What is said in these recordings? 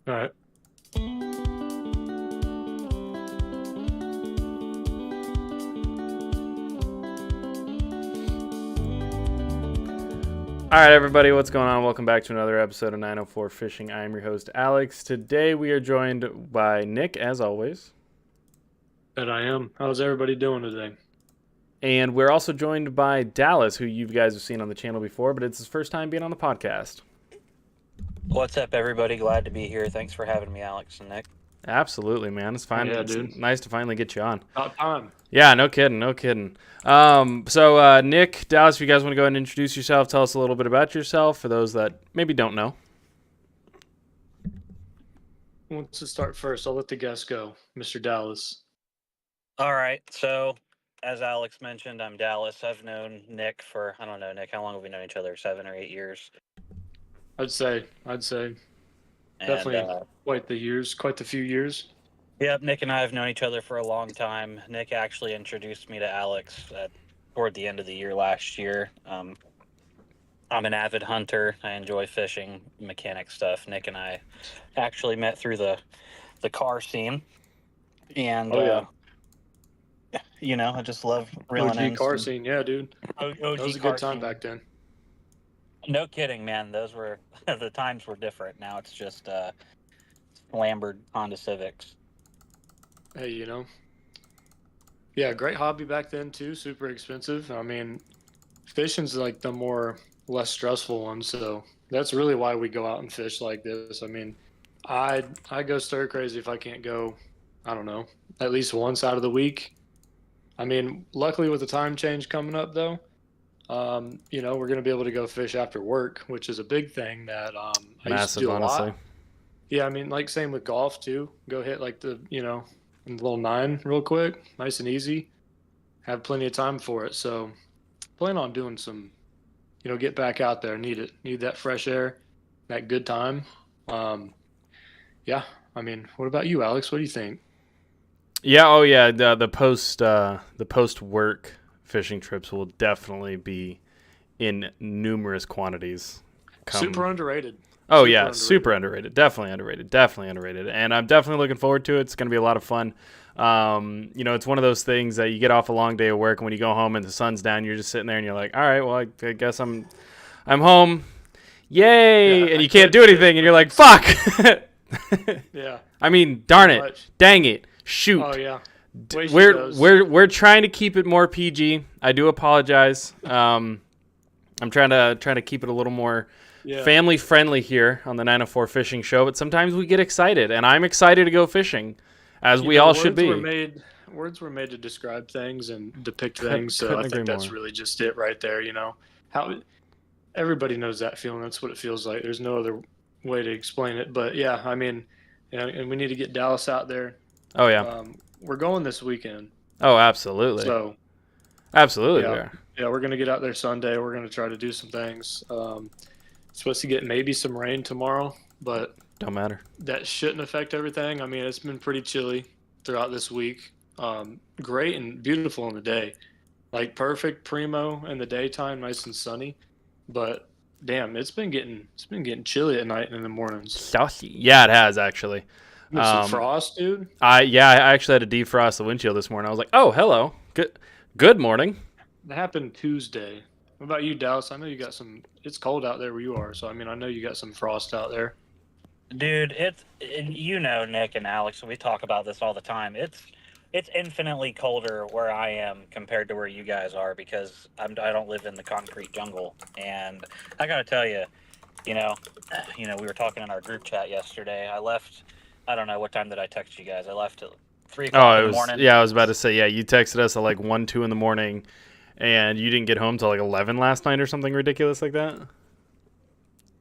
All right. All right, everybody, what's going on? Welcome back to another episode of 904 Fishing. I am your host, Alex. Today we are joined by Nick, as always. And I am. How's everybody doing today? And we're also joined by Dallas, who you guys have seen on the channel before, but it's his first time being on the podcast. What's up, everybody? Glad to be here. Thanks for having me, Alex and Nick. Absolutely, man. It's fine. Yeah, It's dude. nice to finally get you on. About time. Yeah, no kidding, no kidding. Nick, Dallas, if you guys want to go ahead and introduce yourself, tell us a little bit about yourself for those that maybe don't know. Who wants to start first? I'll let the guest go, Mr. Dallas. All right. So, as Alex mentioned, I'm Dallas. I've known Nick for, I don't know, Nick, how long have we known each other? 7 or 8 years? I'd say And, definitely quite the few years. yep, Nick and I have known each other for a long time. Nick actually introduced me to Alex toward the end of the year last year. I'm an avid hunter. I enjoy fishing, mechanic stuff. Nick and I actually met through the car scene. And, I just love reeling in OG car some scene, yeah, dude. OG That was a car good time scene. back then. No kidding, man. Those were the times were different. Now it's just Lambert Honda Civics. Hey, yeah, great hobby back then too. Super expensive. I mean, fishing's like the less stressful one, so that's really why we go out and fish like this. I mean, I go stir crazy if I can't go. I don't know, at least once out of the week. I mean, luckily with the time change coming up though, we're gonna be able to go fish after work, which is a big thing that I used to Massive, do a honestly. lot. Yeah, I mean, like same with golf too. Go hit like the little nine real quick, nice and easy. Have plenty of time for it. So plan on doing some, get back out there. Need that fresh air, that good time. Um, yeah. I mean, what about you, Alex? What do you think? Yeah, oh yeah, the post work fishing trips will definitely be in numerous quantities. Super underrated. Oh Super yeah, underrated. super underrated. Definitely underrated. And I'm definitely looking forward to it. It's going to be a lot of fun. It's one of those things that you get off a long day of work, and when you go home and the sun's down, you're just sitting there and you're like, all right, well, I guess I'm home. Yay! Yeah, And you can't do anything, and you're like, fuck. Yeah. I mean, darn it, Much. dang it, shoot. Oh yeah. Way she we're goes. we're trying to keep it more PG. I do apologize. I'm trying to keep it a little more Yeah. family friendly here on the 904 Fishing Show, but sometimes we get excited, and I'm excited to go fishing, as we all should be. Words were made to describe things and depict Couldn't- things, so I couldn't agree think that's more. really just it right there. How everybody knows that feeling. That's what it feels like. There's no other way to explain it. But yeah, I mean, and we need to get Dallas out there. Oh yeah. We're going this weekend, Oh, absolutely. so Absolutely. yeah. We are. yeah, we're gonna get out there Sunday. We're gonna try to do some things. Supposed to get maybe some rain tomorrow, but Don't matter. that shouldn't affect everything. I mean, it's been pretty chilly throughout this week. Great and beautiful in the day, like perfect primo in the daytime, nice and sunny. But damn, it's been getting chilly at night and in the mornings. Saucy. Yeah, it has actually. With some frost, dude. I actually had to defrost the windshield this morning. I was like, oh, hello. Good morning. That happened Tuesday. What about you, Dallas? I know you got some. It's cold out there where you are, so I mean, I know you got some frost out there. Dude, Nick and Alex, we talk about this all the time. It's infinitely colder where I am compared to where you guys are because I don't live in the concrete jungle. And I got to tell you, you know, we were talking in our group chat yesterday. I left. I don't know what time did I text you guys. I left at 3 o'clock Oh, in it the was. morning. Yeah, I was about to say. Yeah, you texted us at like 1, 2 in the morning, and you didn't get home till like 11 last night or something ridiculous like that.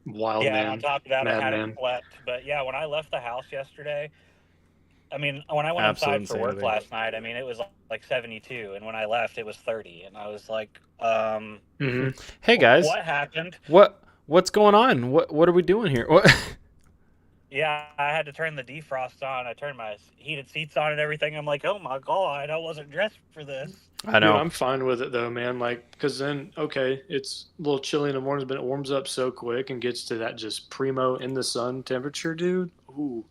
Wild Yeah, man. on top of that, I Madman. hadn't slept. But yeah, when I left the house yesterday, I mean, when I went Absolute inside for work insanity. last night, I mean, it was like 72, and when I left, it was 30, and I was like, hmm Hey guys, what happened? what's going on? What are we doing here? What? Yeah, I had to turn the defrost on. I turned my heated seats on and everything. I'm like, oh my god, I wasn't dressed for this. I know. Dude, I'm fine with it though, man. Like, because then, okay, it's a little chilly in the mornings, but it warms up so quick and gets to that just primo in the sun temperature, dude. ooh.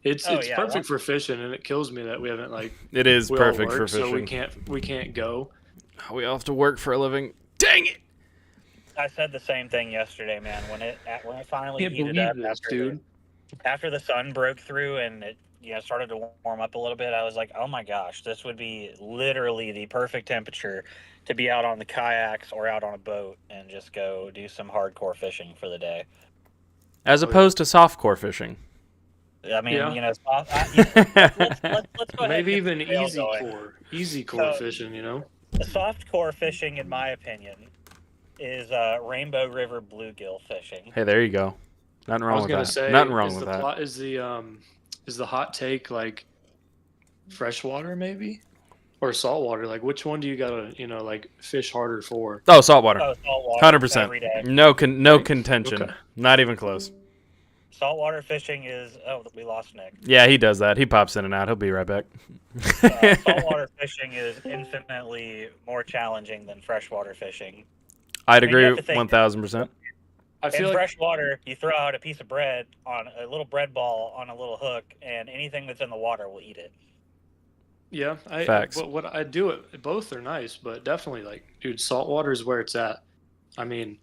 It's Oh, yeah, perfect for fishing, and it kills me that we haven't like It is we all perfect for work, so fishing. we can't go. We all have to work for a living. Dang it! I said the same thing yesterday, man. When it finally Can't heated believe up this, dude. after the sun broke through and it started to warm up a little bit, I was like, oh my gosh, this would be literally the perfect temperature to be out on the kayaks or out on a boat and just go do some hardcore fishing for the day. As opposed to softcore fishing. I mean, Yeah. let's go ahead Maybe and get even the trail going. easy core So- fishing. You know. The soft core fishing, in my opinion, is Rainbow River bluegill fishing. Hey, there you go. Nothing I wrong was with gonna that. say, Nothing wrong is with the that. plot is the hot take like freshwater maybe or saltwater? Like which one do you gotta like fish harder for? Oh, saltwater. Oh, saltwater 100%. every day. No contention. Okay. Not even close. Saltwater fishing is. Oh, we lost Nick. Yeah, he does that. He pops in and out. He'll be right back. Saltwater fishing is infinitely more challenging than freshwater fishing. I'd I mean, you agree have to think- 1,000%. I In feel like freshwater, you throw out a piece of bread on a little bread ball on a little hook, and anything that's in the water will eat it. yeah, Facts. But what I do it both are nice, but definitely like dude, saltwater is where it's at. I mean,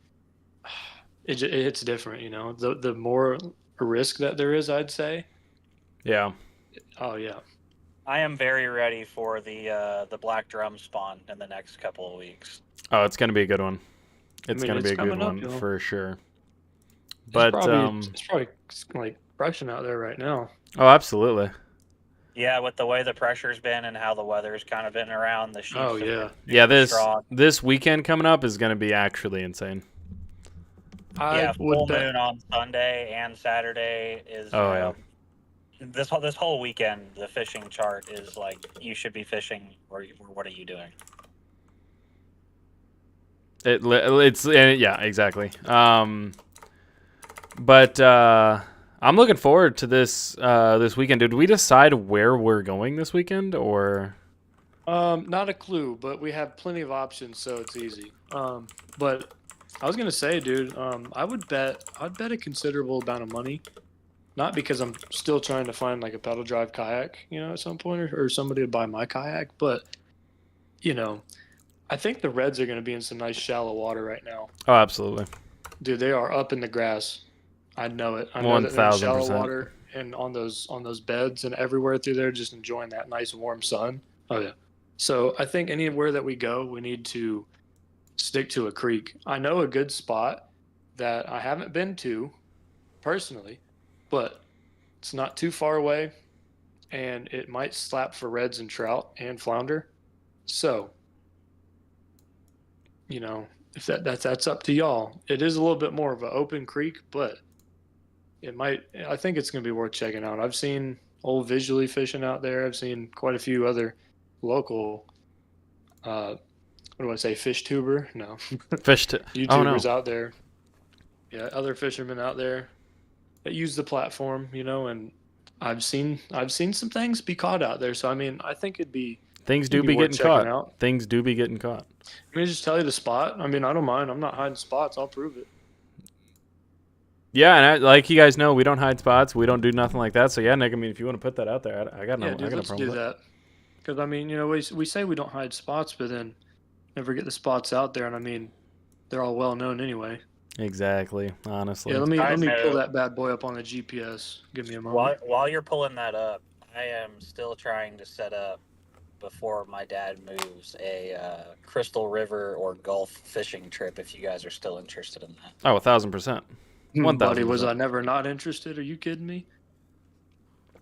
it's different, The more risk that there is, I'd say. Yeah. Oh yeah. I am very ready for the black drum spawn in the next couple of weeks. Oh, it's going to be a good one. It's mean, going to it's be a good coming up, one for sure. It's But probably like freshen out there right now. oh, absolutely. Yeah, with the way the pressure's been and how the weather's kind of been around, the sheets Oh, have yeah. been Yeah, super strong. this weekend coming up is going to be actually insane. Yeah, full would bet. moon on Sunday and Saturday is. Oh, yeah. This whole weekend, the fishing chart is like you should be fishing, or what are you doing? It's yeah, exactly. But I'm looking forward to this weekend. Did we decide where we're going this weekend, or? Not a clue, but we have plenty of options, so it's easy. But I was gonna say, dude, I'd bet a considerable amount of money, not because I'm still trying to find like a pedal drive kayak, at some point, or somebody to buy my kayak, but I think the Reds are gonna be in some nice shallow water right now. Oh, absolutely. Dude, they are up in the grass. I know it. I know that they're in shallow 1000%. water and on those beds and everywhere through there, just enjoying that nice warm sun. Oh yeah. So I think anywhere that we go, we need to stick to a creek. I know a good spot that I haven't been to personally, but it's not too far away, and it might slap for reds and trout and flounder. So, if that's up to y'all. It is a little bit more of an open creek, but I think it's going to be worth checking out. I've seen old visually fishing out there. I've seen quite a few other local, what do I say, fish tuber? No. YouTubers out there. Yeah, other fishermen out there that use the platform, and I've seen some things be caught out there. So, I mean, I think Things do be worth getting checking caught. out. Things do be getting caught. Let me just tell you the spot. I mean, I don't mind. I'm not hiding spots. I'll prove it. Yeah, and like you guys know, we don't hide spots. We don't do nothing like that. So yeah, Nick, I mean, if you want to put that out there, I got no, Yeah, dude, I got let's no do problem with that. Because, I mean, we say we don't hide spots, but then never get the spots out there. And, I mean, they're all well known anyway. it. Exactly, honestly. Yeah, let me know. pull that bad boy up on the GPS. Give me a moment. While you're pulling that up, I am still trying to set up, before my dad moves, a Crystal River or Gulf fishing trip, if you guys are still interested in that. Oh, 1,000%. Buddy, was 1000%. I never not interested? Are you kidding me?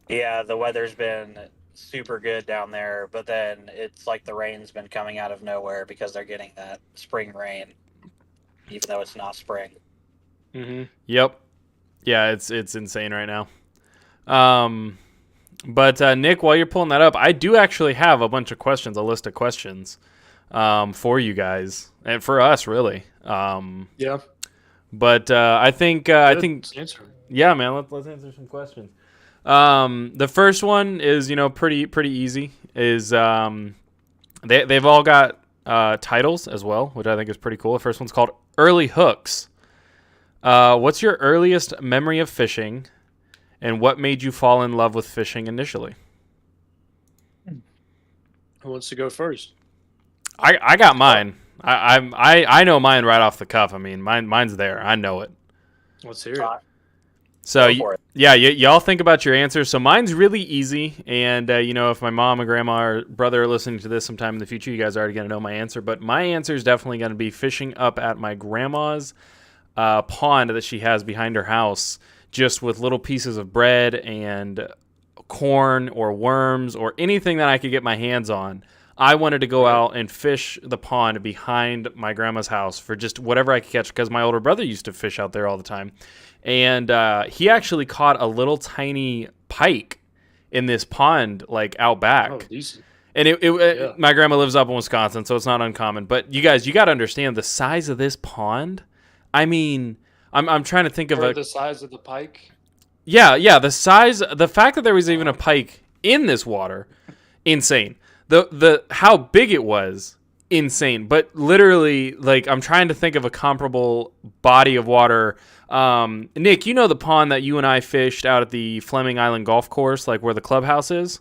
Yeah, the weather's been super good down there, but then it's like the rain's been coming out of nowhere because they're getting that spring rain, even though it's not spring. Mm-hmm. Yep. Yeah, it's insane right now. But Nick, while you're pulling that up, I do actually have a bunch of questions, a list of questions, for you guys and for us, really. Yeah. But I think Let's answer 'em. yeah, man, let's answer some questions. The first one is pretty easy. Is they've all got titles as well, which I think is pretty cool. The first one's called Early Hooks. What's your earliest memory of fishing, And what made you fall in love with fishing initially? Who wants to go first? I got mine. I know mine right off the cuff. I mean, mine's there. I know it. Let's hear it. So Go for it. yeah, y'all think about your answers. So mine's really easy, and if my mom and grandma or brother are listening to this sometime in the future, you guys are already gonna know my answer. But my answer is definitely gonna be fishing up at my grandma's pond that she has behind her house, just with little pieces of bread and corn or worms or anything that I could get my hands on. I wanted to go out and fish the pond behind my grandma's house for just whatever I could catch, because my older brother used to fish out there all the time. And he actually caught a little tiny pike in this pond, like out back. Oh, decent. And it my grandma lives up in Wisconsin, so it's not uncommon. But you guys, you got to understand the size of this pond. I mean, I'm trying to think of the size of the pike. Yeah, the size, the fact that there was even a pike in this water, insane. The how big it was, insane. But literally, like, I'm trying to think of a comparable body of water. Nick, you know the pond that you and I fished out at the Fleming Island Golf Course, like where the clubhouse is?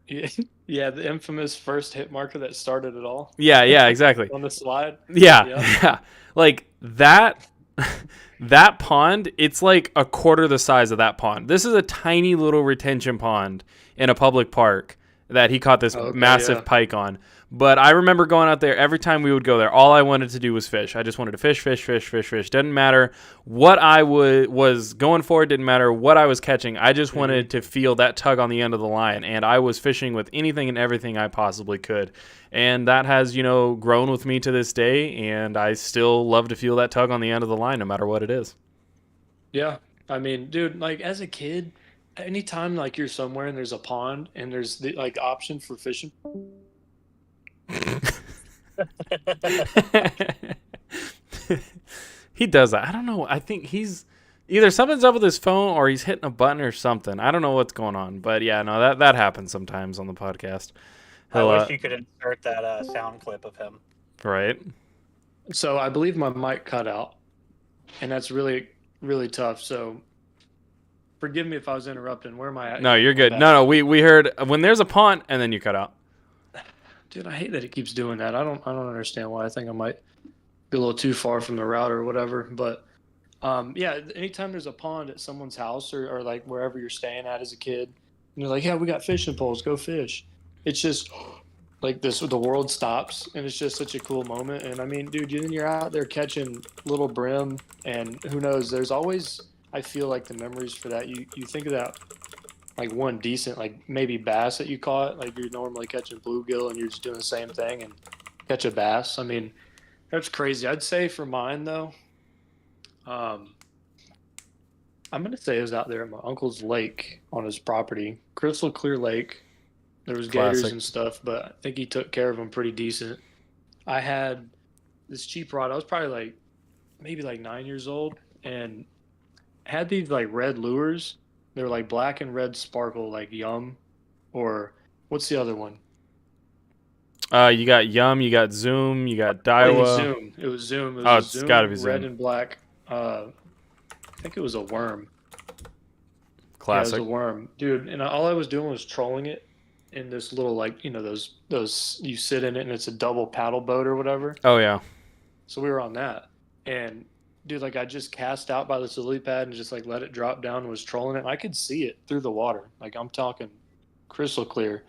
Yeah, the infamous first hit marker that started it all. Yeah, exactly. On the slide. Yeah. Like that pond, it's like a quarter the size of that pond. This is a tiny little retention pond in a public park that he caught this massive pike on. But I remember going out there every time we would go there. All I wanted to do was fish. I just wanted to fish. Didn't matter what I was going for. Didn't matter what I was catching. I just wanted to feel that tug on the end of the line. And I was fishing with anything and everything I possibly could. And that has, grown with me to this day. And I still love to feel that tug on the end of the line, no matter what it is. Yeah. I mean, dude, like as a kid, anytime like you're somewhere and there's a pond and there's the like option for fishing. He does that. I don't know. I think he's either something's up with his phone or he's hitting a button or something. I don't know what's going on, but yeah, no, that happens sometimes on the podcast. I wish you could insert that sound clip of him. Right. So I believe my mic cut out, and that's really, really tough. So forgive me if I was interrupting. Where am I at? No, you're good. No, we heard when there's a pond and then you cut out. Dude, I hate that it keeps doing that. I don't understand why. I think I might be a little too far from the route or whatever. But yeah, anytime there's a pond at someone's house or like wherever you're staying at as a kid, and they're like, yeah, we got fishing poles, go fish. It's just like this, the world stops, and it's just such a cool moment. And I mean, dude, then you're out there catching little brim, and who knows? There's always, I feel like the memories for that. You think of that, like one decent, like maybe bass that you caught, like you're normally catching bluegill, and you're just doing the same thing and catch a bass. I mean, that's crazy. I'd say for mine though, I'm gonna say it was out there at my uncle's lake on his property, crystal clear lake. There was gators and stuff, but I think he took care of them pretty decent. I had this cheap rod. I was probably maybe 9 years old, and had these like red lures. They were like black and red sparkle, like Yum, or what's the other one? You got Yum, you got Zoom, you got Daiwa. It was Zoom. It was it's Zoom, gotta be Zoom. Red and black. I think it was a worm. Classic. Yeah, it was a worm, dude. And all I was doing was trolling it in this little those you sit in it and it's a double paddle boat or whatever. Oh yeah. So we were on that, and dude, I just cast out by this lily pad and just let it drop down and was trolling it. And I could see it through the water. I'm talking crystal clear.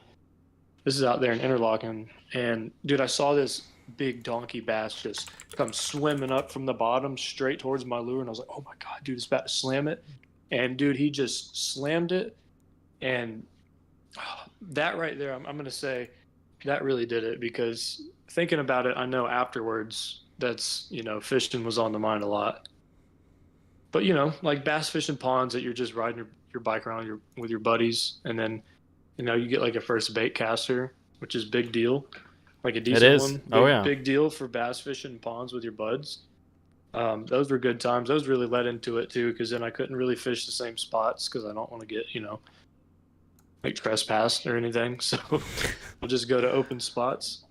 This is out there in Interlaken, and dude, I saw this big donkey bass just come swimming up from the bottom straight towards my lure, and I was like, oh my god, dude, it's about to slam it. And dude, he just slammed it, and that right there, I'm gonna say that really did it, because thinking about it, I know afterwards that's fishing was on the mind a lot. But like bass fishing ponds that you're just riding your bike around with your buddies, and then you get a first bait caster, which is big deal, like a decent one. Big deal for bass fishing ponds with your buds. Those were good times. Those really led into it too, because then I couldn't really fish the same spots because I don't want to get trespassed or anything. So I'll just go to open spots.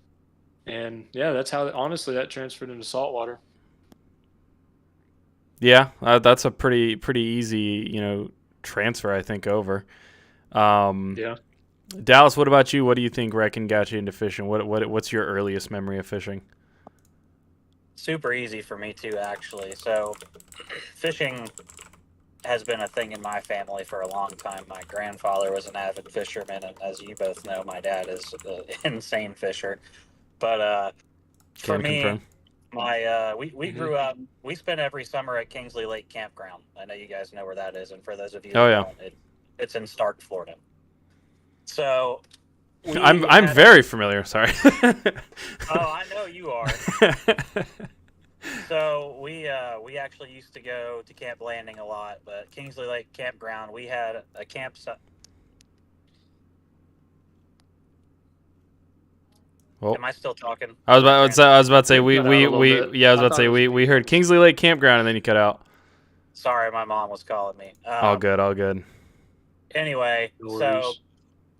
And yeah, that's how honestly that transferred into saltwater. Yeah, that's a pretty easy transfer, I think, over. Yeah. Dallas, what about you? What do you think Reckon got you into fishing? What's your earliest memory of fishing? Super easy for me too, actually. So, fishing has been a thing in my family for a long time. My grandfather was an avid fisherman, and as you both know, my dad is an insane fisher. But for Can me, confirm. we grew up. We spent every summer at Kingsley Lake Campground. I know you guys know where that is, and for those of you Oh that yeah, don't, it's in Stark, Florida. So we I'm had a, very familiar. Sorry. oh, I know you are. So we actually used to go to Camp Landing a lot, but Kingsley Lake Campground, we had a campsite. Well, Am I still talking? I was Am I about trans- I was about to say It cut out a little bit. yeah, I was I about to thought say it was we me. heard Kingsley Lake Campground and then you cut out. Sorry, my mom was calling me. All good, all good. Anyway, No so worries.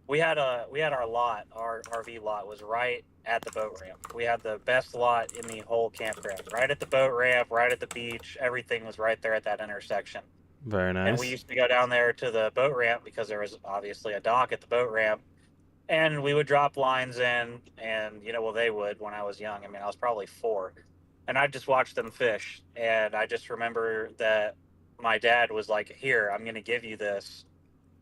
we had our lot, our RV lot was right at the boat ramp. We had the best lot in the whole campground, right at the boat ramp, right at the beach. Everything was right there at that intersection. Very And we nice. used to go down there to the boat ramp because there was obviously a dock at the boat ramp. And we would drop lines in, and well, they would when I was young. I mean, I was probably 4, and I just watched them fish. And I just remember that my dad was like, "Here, I'm going to give you this.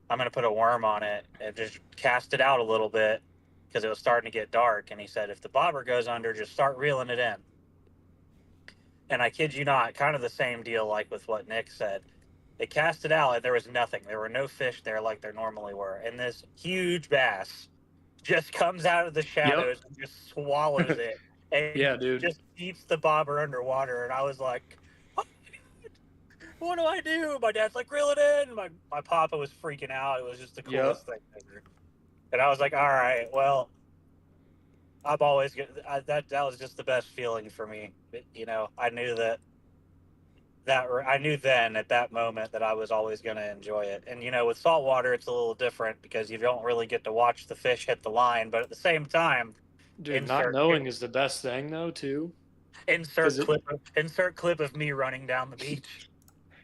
I'm going to put a worm on it and just cast it out a little bit because it was starting to get dark." And he said, "If the bobber goes under, just start reeling it in." And I kid you not, kind of the same deal like with what Nick said. They cast it out, and there was nothing. There were no fish there like there normally were. And this huge bass just comes out of the Yep. shadows and just swallows it and Yeah, dude. just eats the bobber underwater. And I was like, "Oh, what do I do?" My dad's like, "Reel it in." My papa was freaking out. It was just the Yep. coolest thing ever. And I was like, "All right, well, I'm always good." That was just the best feeling for me. I knew that I knew then at that moment that I was always going to enjoy it. And with saltwater, it's a little different because you don't really get to watch the fish hit the line, but at the same time, Dude, not insert knowing is the best thing though, too. insert Because it clip of me running down the beach.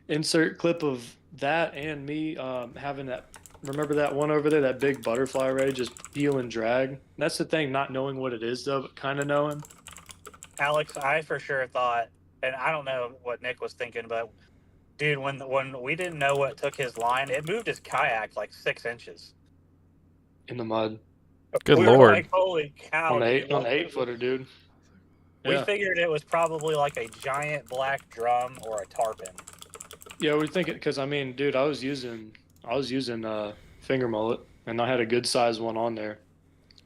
insert clip of that and me having that. Remember that one over there, that big butterfly ray, just peel and drag. That's the thing, not knowing what it is though, but kind of knowing. Alex, I for sure thought, and I don't know what Nick was thinking, but dude, when we didn't know what took his line, it moved his kayak like 6 inches. In the mud Good We were lord. like, "Holy cow!" on the Dude. on the 8-footer, dude. We Yeah, figured it was probably like a giant black drum or a tarpon. yeah. We're thinking because I mean, dude, I was using finger mullet, and I had a good size one on there.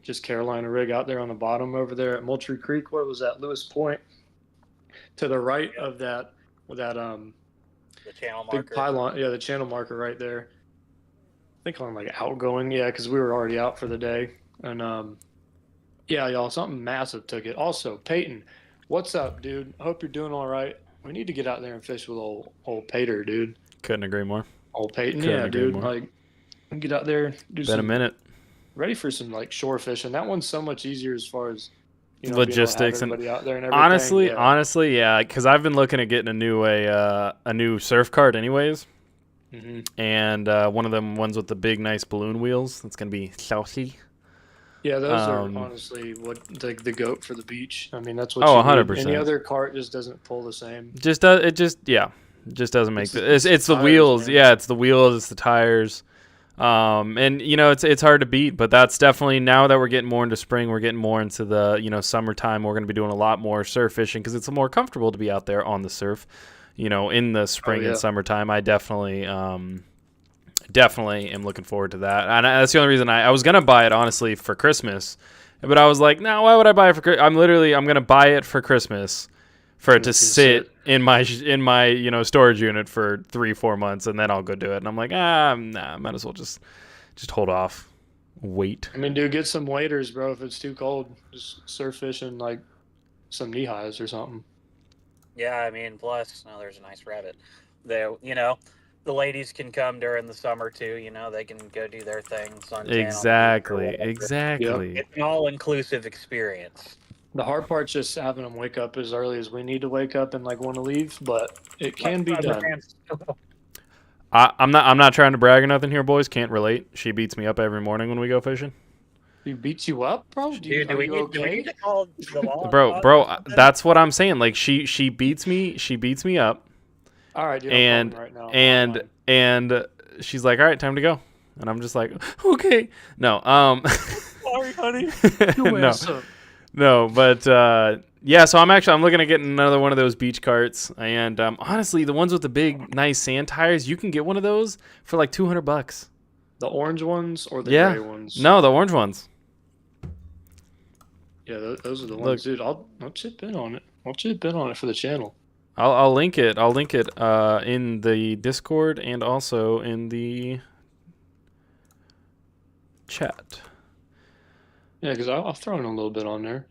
Just Carolina rig out there on the bottom over there at Moultrie Creek. What was that? Lewis Point to the right Yeah, of that with that the channel big marker. pylon. Yeah, the channel marker right there. I think on like outgoing. Yeah, because we were already out for the day, and yeah, y'all, something massive took it. Also, Peyton, what's up, dude? I hope you're doing all right. We need to get out there and fish with old Pater, dude. Couldn't agree more. Old Peyton, Couldn't yeah, agree dude. more. Like, get out there, do Been a some minute. ready for some like shore fishing. That one's so much easier as far as being able to have Logistics and everybody out there and everything. honestly, yeah, because I've been looking at getting a new surf cart, anyways, Hmm. and one of them ones with the big, nice balloon wheels. That's gonna be saucy. Yeah, those are Um, honestly what the goat for the beach. I mean, that's what Oh, you need. 100%. Any other cart just doesn't pull the same. Just just doesn't make it's the tires, wheels. man. Yeah, it's the wheels, it's the tires. And it's hard to beat, but that's definitely, now that we're getting more into spring, we're getting more into the summertime. We're going to be doing a lot more surf fishing because it's more comfortable to be out there on the surf. In the spring yeah. and summertime, I definitely am looking forward to that. And that's the only reason I was gonna buy it, honestly, for Christmas, but I was like, no, why would I buy it for? I'm gonna buy it for Christmas, for it to sit in my storage unit for 3-4 months, and then I'll go do it. And I'm like, nah, might as well just hold off, wait. I mean, dude, get some waders, bro. If it's too cold, just surf fishing like some knee highs or something. Yeah, I mean, plus, there's a nice rabbit. The ladies can come during the summer too. They can go do their thing, suntan on the beach or Exactly. whatever. It's an all-inclusive experience. The hard part's just having them wake up as early as we need to wake up and like want to leave, but it can be done. I'm not trying to brag or nothing here, boys. Can't relate. She beats me up every morning when we go fishing. He beats you up, bro? Dude, Are you do we okay? need to call the law? Bro, that's what I'm saying. Like she beats me up, All right, dude, I'm and calling right now. and Online. and she's like, all right, time to go, and I'm just like, okay, no, Sorry, honey. no, ass up. no, but yeah. So I'm looking at getting another one of those beach carts, and honestly, the ones with the big nice sand tires, you can get one of those for like $200. The orange ones or the Yeah, gray ones? no, the orange ones. Yeah, those are the Look. ones, dude. I'll chip in on it. I'll chip in on it for the channel. I'll link it. I'll link it in the Discord and also in the chat. Yeah, because I'll throw in a little bit on there.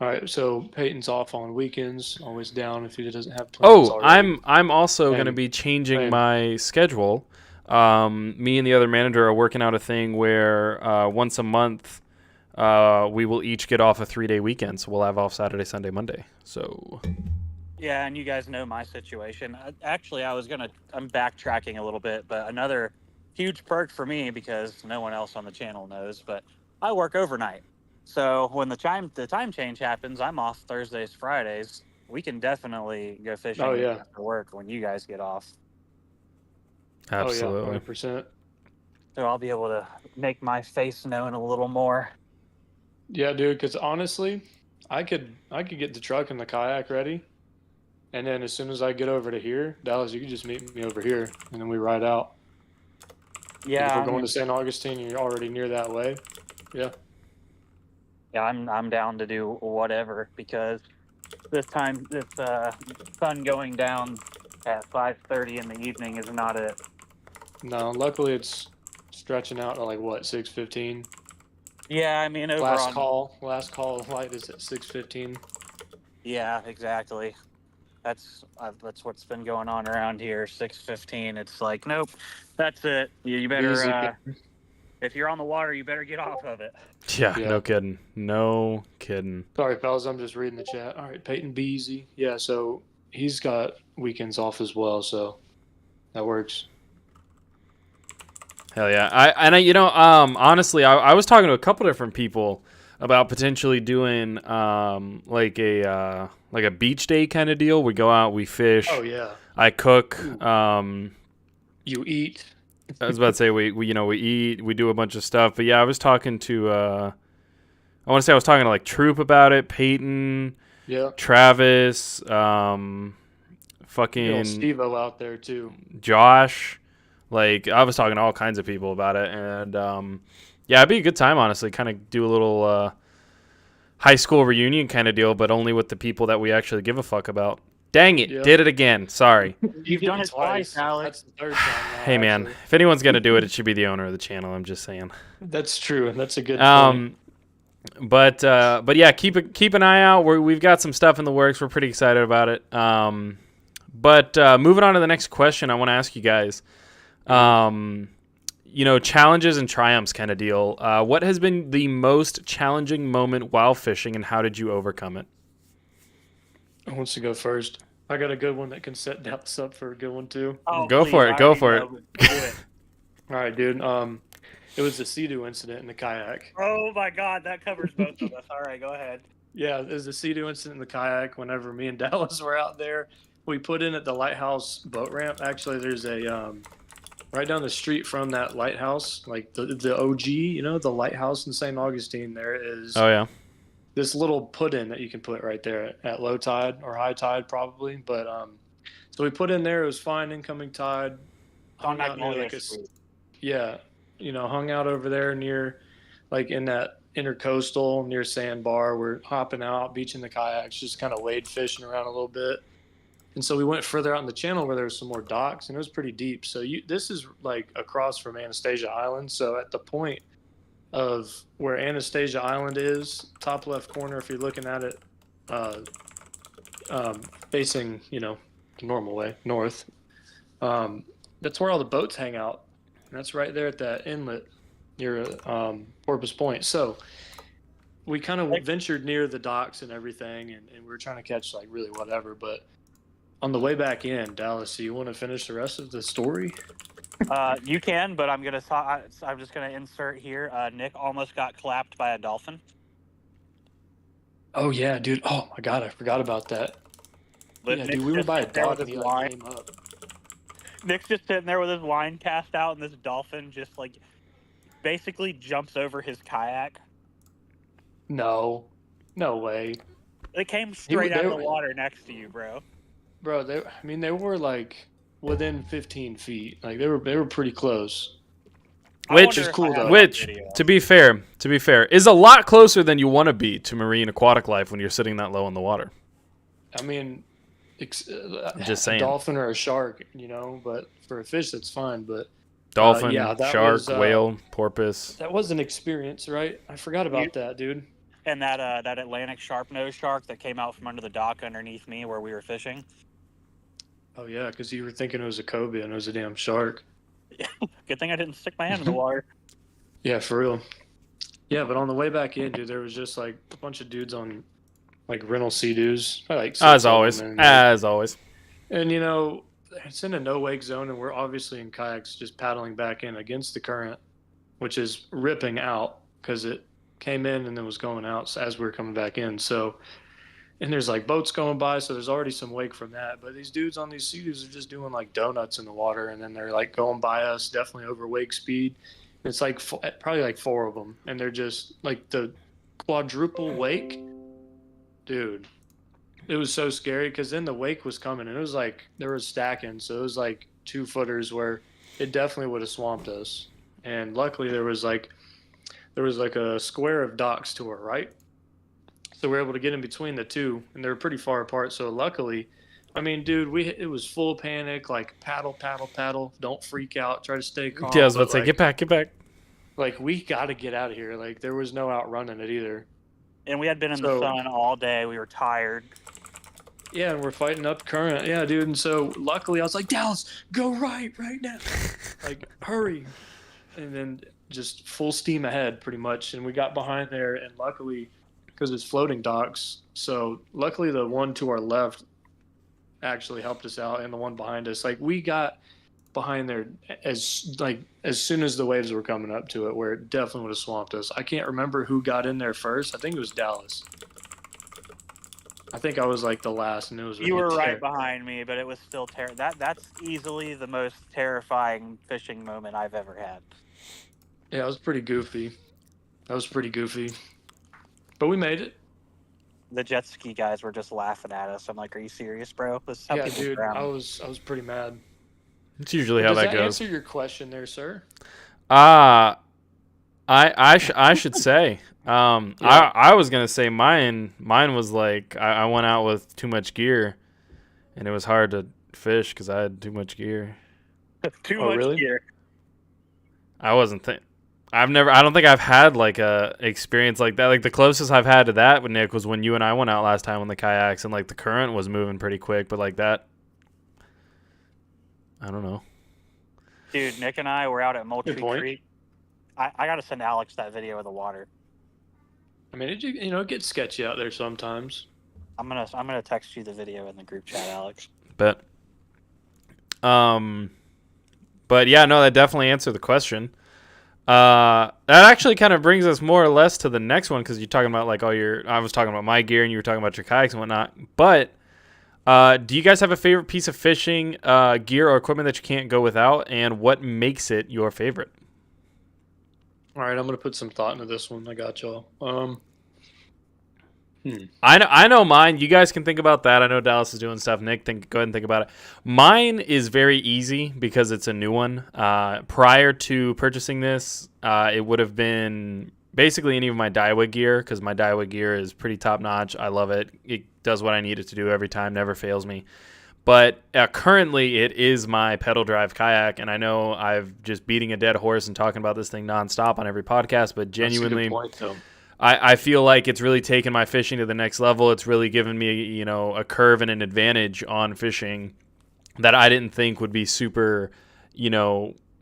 All right, so Peyton's off on weekends. Always down if he doesn't have plans Oh, already. I'm also Same. going to be changing Same. my schedule. Me and the other manager are working out a thing where once a month we will each get off a 3-day weekend. So we'll have off Saturday, Sunday, Monday. So Yeah, and you guys know my situation. Actually, I'm backtracking a little bit, but another huge perk for me, because no one else on the channel knows, but I work overnight. So when the time change happens, I'm off Thursdays, Fridays. We can definitely go fishing Oh, yeah. after work when you guys get off. absolutely. Oh yeah, 100%. So I'll be able to make my face known a little more. Yeah, dude. Because honestly, I could get the truck and the kayak ready, and then as soon as I get over to here, Dallas, you could just meet me over here, and then we ride out. Yeah, If we're I going mean, to St. Augustine, you're already near that way. Yeah. yeah, I'm down to do whatever, because this sun going down at 5:30 in the evening is not it. No, luckily it's stretching out to like what 6:15. Yeah, I mean Last call light is at 6:15. Yeah, exactly. That's what's been going on around here. 6:15. It's like, nope, that's it. You better Easy. if you're on the water, you better get off of it. Yeah, Yeah. no kidding. No kidding. Sorry, fellas, I'm just reading the chat. All right, Peyton Beasy. Yeah, so he's got weekends off as well, so that works. Hell yeah. Honestly, I was talking to a couple different people about potentially doing like a beach day kind of deal. We go out, we fish. Oh yeah. I cook. You eat. I was about to say we eat, we do a bunch of stuff. But yeah, I was talking to I want to say I was talking to like Troop about it, Peyton, Yeah. Travis, Fucking fucking Steve-O out there too. Josh. Like I was talking to all kinds of people about it, and yeah, it'd be a good time, honestly. Kind of do a little high school reunion kind of deal, but only with the people that we actually give a fuck about. Dang it, Yeah. did it again. Sorry. You've done it twice, Alex. That's the third time now, Hey man, actually. if anyone's gonna do it, it should be the owner of the channel. I'm just saying. That's true, and that's a good point. But yeah, keep an eye out. We've got some stuff in the works. We're pretty excited about it. But moving on to the next question, I want to ask you guys. Challenges and triumphs kind of deal. What has been the most challenging moment while fishing, and how did you overcome it? Who wants to go first? I got a good one that can set Dallas up for a good one too. Oh, Go please, for it, I go already for it. know, but do it. All right, dude. It was the Sea-Doo incident in the kayak. Oh my God, that covers both of us. All right, go ahead. Yeah, it was the Sea-Doo incident in the kayak. Whenever me and Dallas were out there, we put in at the lighthouse boat ramp. Actually, there's a right down the street from that lighthouse, like the OG, the lighthouse in St. Augustine. There is Oh yeah. this little put-in that you can put right there at low tide or high tide, probably. But so we put in there. It was fine incoming tide. On Hung out near Magnolia like Street. yeah, hung out over there near, like in that intercoastal near Sandbar. We're hopping out, beaching the kayaks, just kind of wade fishing around a little bit. And so we went further out in the channel where there was some more docks, and it was pretty deep. So this is like across from Anastasia Island. So at the point of where Anastasia Island is, top left corner, if you're looking at it, facing the normal way north, that's where all the boats hang out. And that's right there at that inlet near Porpoise Point. So we kind of ventured near the docks and everything, and we were trying to catch like really whatever, but On the way back in, Dallas, do you want to finish the rest of the story? You can, but I'm just gonna insert here. Nick almost got clapped by a dolphin. Oh yeah, dude. Oh my god, I forgot about that. But Yeah, Nick's dude, we were just by a sitting there with dock and his he line. came up. Nick's just sitting there with his line cast out, and this dolphin just like basically jumps over his kayak. No, no way. It came straight they out of were- the water next to you, bro. Bro, they were like within 15 feet. Like they were pretty close. Which is cool, though. Which, to be fair, is a lot closer than you want to be to marine aquatic life when you're sitting that low in the water. I mean, Just saying. a dolphin or a shark, you know, but for a fish, that's fine. But Dolphin, yeah, that shark, was, whale, porpoise. that was an experience, right? I forgot about that, dude. And that Atlantic sharp-nosed shark that came out from under the dock underneath me where we were fishing. Oh yeah, because you were thinking it was a cobia and it was a damn shark. Good thing I didn't stick my hand in the water. Yeah, for real. Yeah, but on the way back in, dude, there was just like a bunch of dudes on like rental sea-doos. Like As 6 of always. them, As always. And you know, it's in a no-wake zone, and we're obviously in kayaks just paddling back in against the current, which is ripping out because it came in and then was going out as we were coming back in. So, and there's like boats going by, so there's already some wake from that. But these dudes on these sea-doos are just doing like donuts in the water, and then they're like going by us, definitely over wake speed. It's like probably like 4 of them, and they're just like the quadruple wake, dude. It was so scary because then the wake was coming, and it was like there was stacking, so it was like 2-footers where it definitely would have swamped us. And luckily there was like a square of docks to our right, so we were able to get in between the two, and they were pretty far apart. So luckily, I mean, dude, it was full panic, like paddle, paddle, paddle, don't freak out, try to stay calm. Yeah, I was about to say, like, get back. Like we got to get out of here. Like there was no outrunning it either. And we had been in the sun all day. We were tired. Yeah, and we're fighting up current. Yeah, dude. And so luckily I was like, Dallas, go right now. Like, hurry. And then just full steam ahead pretty much. And we got behind there, and luckily, because it's floating docks, so luckily the one to our left actually helped us out, and the one behind us. Like we got behind there as soon as the waves were coming up to it, where it definitely would have swamped us. I can't remember who got in there first. I think it was Dallas. I think I was like the last, and it was. You were right behind me, but it was still That's easily the most terrifying fishing moment I've ever had. Yeah, it was pretty goofy. But we made it. The jet ski guys were just laughing at us. I'm like, "Are you serious, bro?" This is how Yeah, people dude. drown. I was pretty mad. It's usually how that Does that goes. answer your question there, sir? I should say. I was gonna say mine was like I went out with too much gear, and it was hard to fish because I had too much gear. Too much really? gear. I wasn't I don't think I've had like a experience like that. Like the closest I've had to that with Nick was when you and I went out last time on the kayaks, and like the current was moving pretty quick, but like that, I don't know. Dude, Nick and I were out at Good Moultrie point. Creek. I got to send Alex that video of the water. I mean, it gets sketchy out there sometimes. I'm gonna text you the video in the group chat, Alex. But yeah, no, that definitely answered the question. That actually kind of brings us more or less to the next one, because you're talking about like I was talking about my gear and you were talking about your kayaks and whatnot. But do you guys have a favorite piece of fishing gear or equipment that you can't go without, and what makes it your favorite? All right, I'm gonna put some thought into this one. I got y'all. I know mine. You guys can think about that. I know Dallas is doing stuff. Nick, go ahead and think about it. Mine is very easy because it's a new one. Prior to purchasing this, it would have been basically any of my Daiwa gear, because my Daiwa gear is pretty top notch. I love it. It does what I need it to do every time, never fails me. But currently, it is my pedal drive kayak, and I know I've just beating a dead horse and talking about this thing nonstop on every podcast, but genuinely, That's a good point, though. I feel like it's really taken my fishing to the next level. It's really given me, a curve and an advantage on fishing that I didn't think would be super,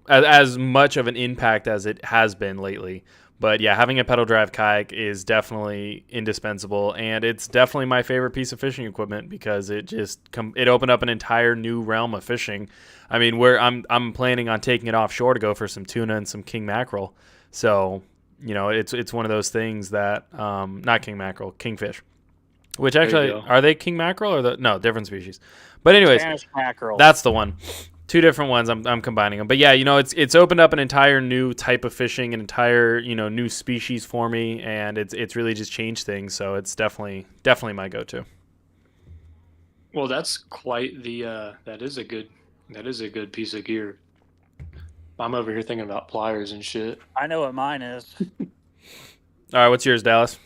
as much of an impact as it has been lately. But yeah, having a pedal drive kayak is definitely indispensable, and it's definitely my favorite piece of fishing equipment because it just it opened up an entire new realm of fishing. I mean, where I'm planning on taking it offshore to go for some tuna and some king mackerel. So, it's one of those things that not king mackerel, kingfish. Which actually, are they king mackerel or no, different species? But anyways, Spanish mackerel. that's the one. Two different ones. I'm combining them. But yeah, it's opened up an entire new type of fishing, an entire new species for me, and it's really just changed things. So it's definitely my go-to. Well, that's quite the that is a good piece of gear. I'm over here thinking about pliers and shit. I know what mine is. All right, what's yours, Dallas?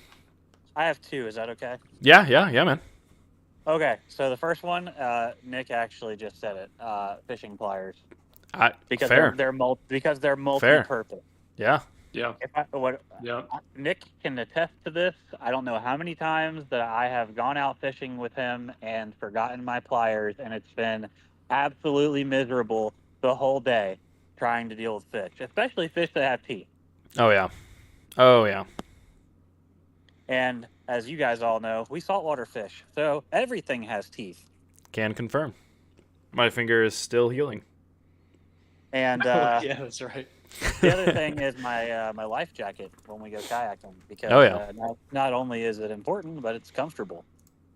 I have 2. Is that okay? Yeah, man. Okay, so the first one, Nick actually just said it. Fishing pliers. Because fair. they're multi-purpose. Yeah. Yeah. Nick can attest to this. I don't know how many times that I have gone out fishing with him and forgotten my pliers, and it's been absolutely miserable the whole day trying to deal with fish, especially fish that have teeth. Oh yeah. And as you guys all know, we saltwater fish, so everything has teeth. Can confirm. My finger is still healing. And yeah, that's right. The other thing is my life jacket when we go kayaking, because not only is it important, but it's comfortable.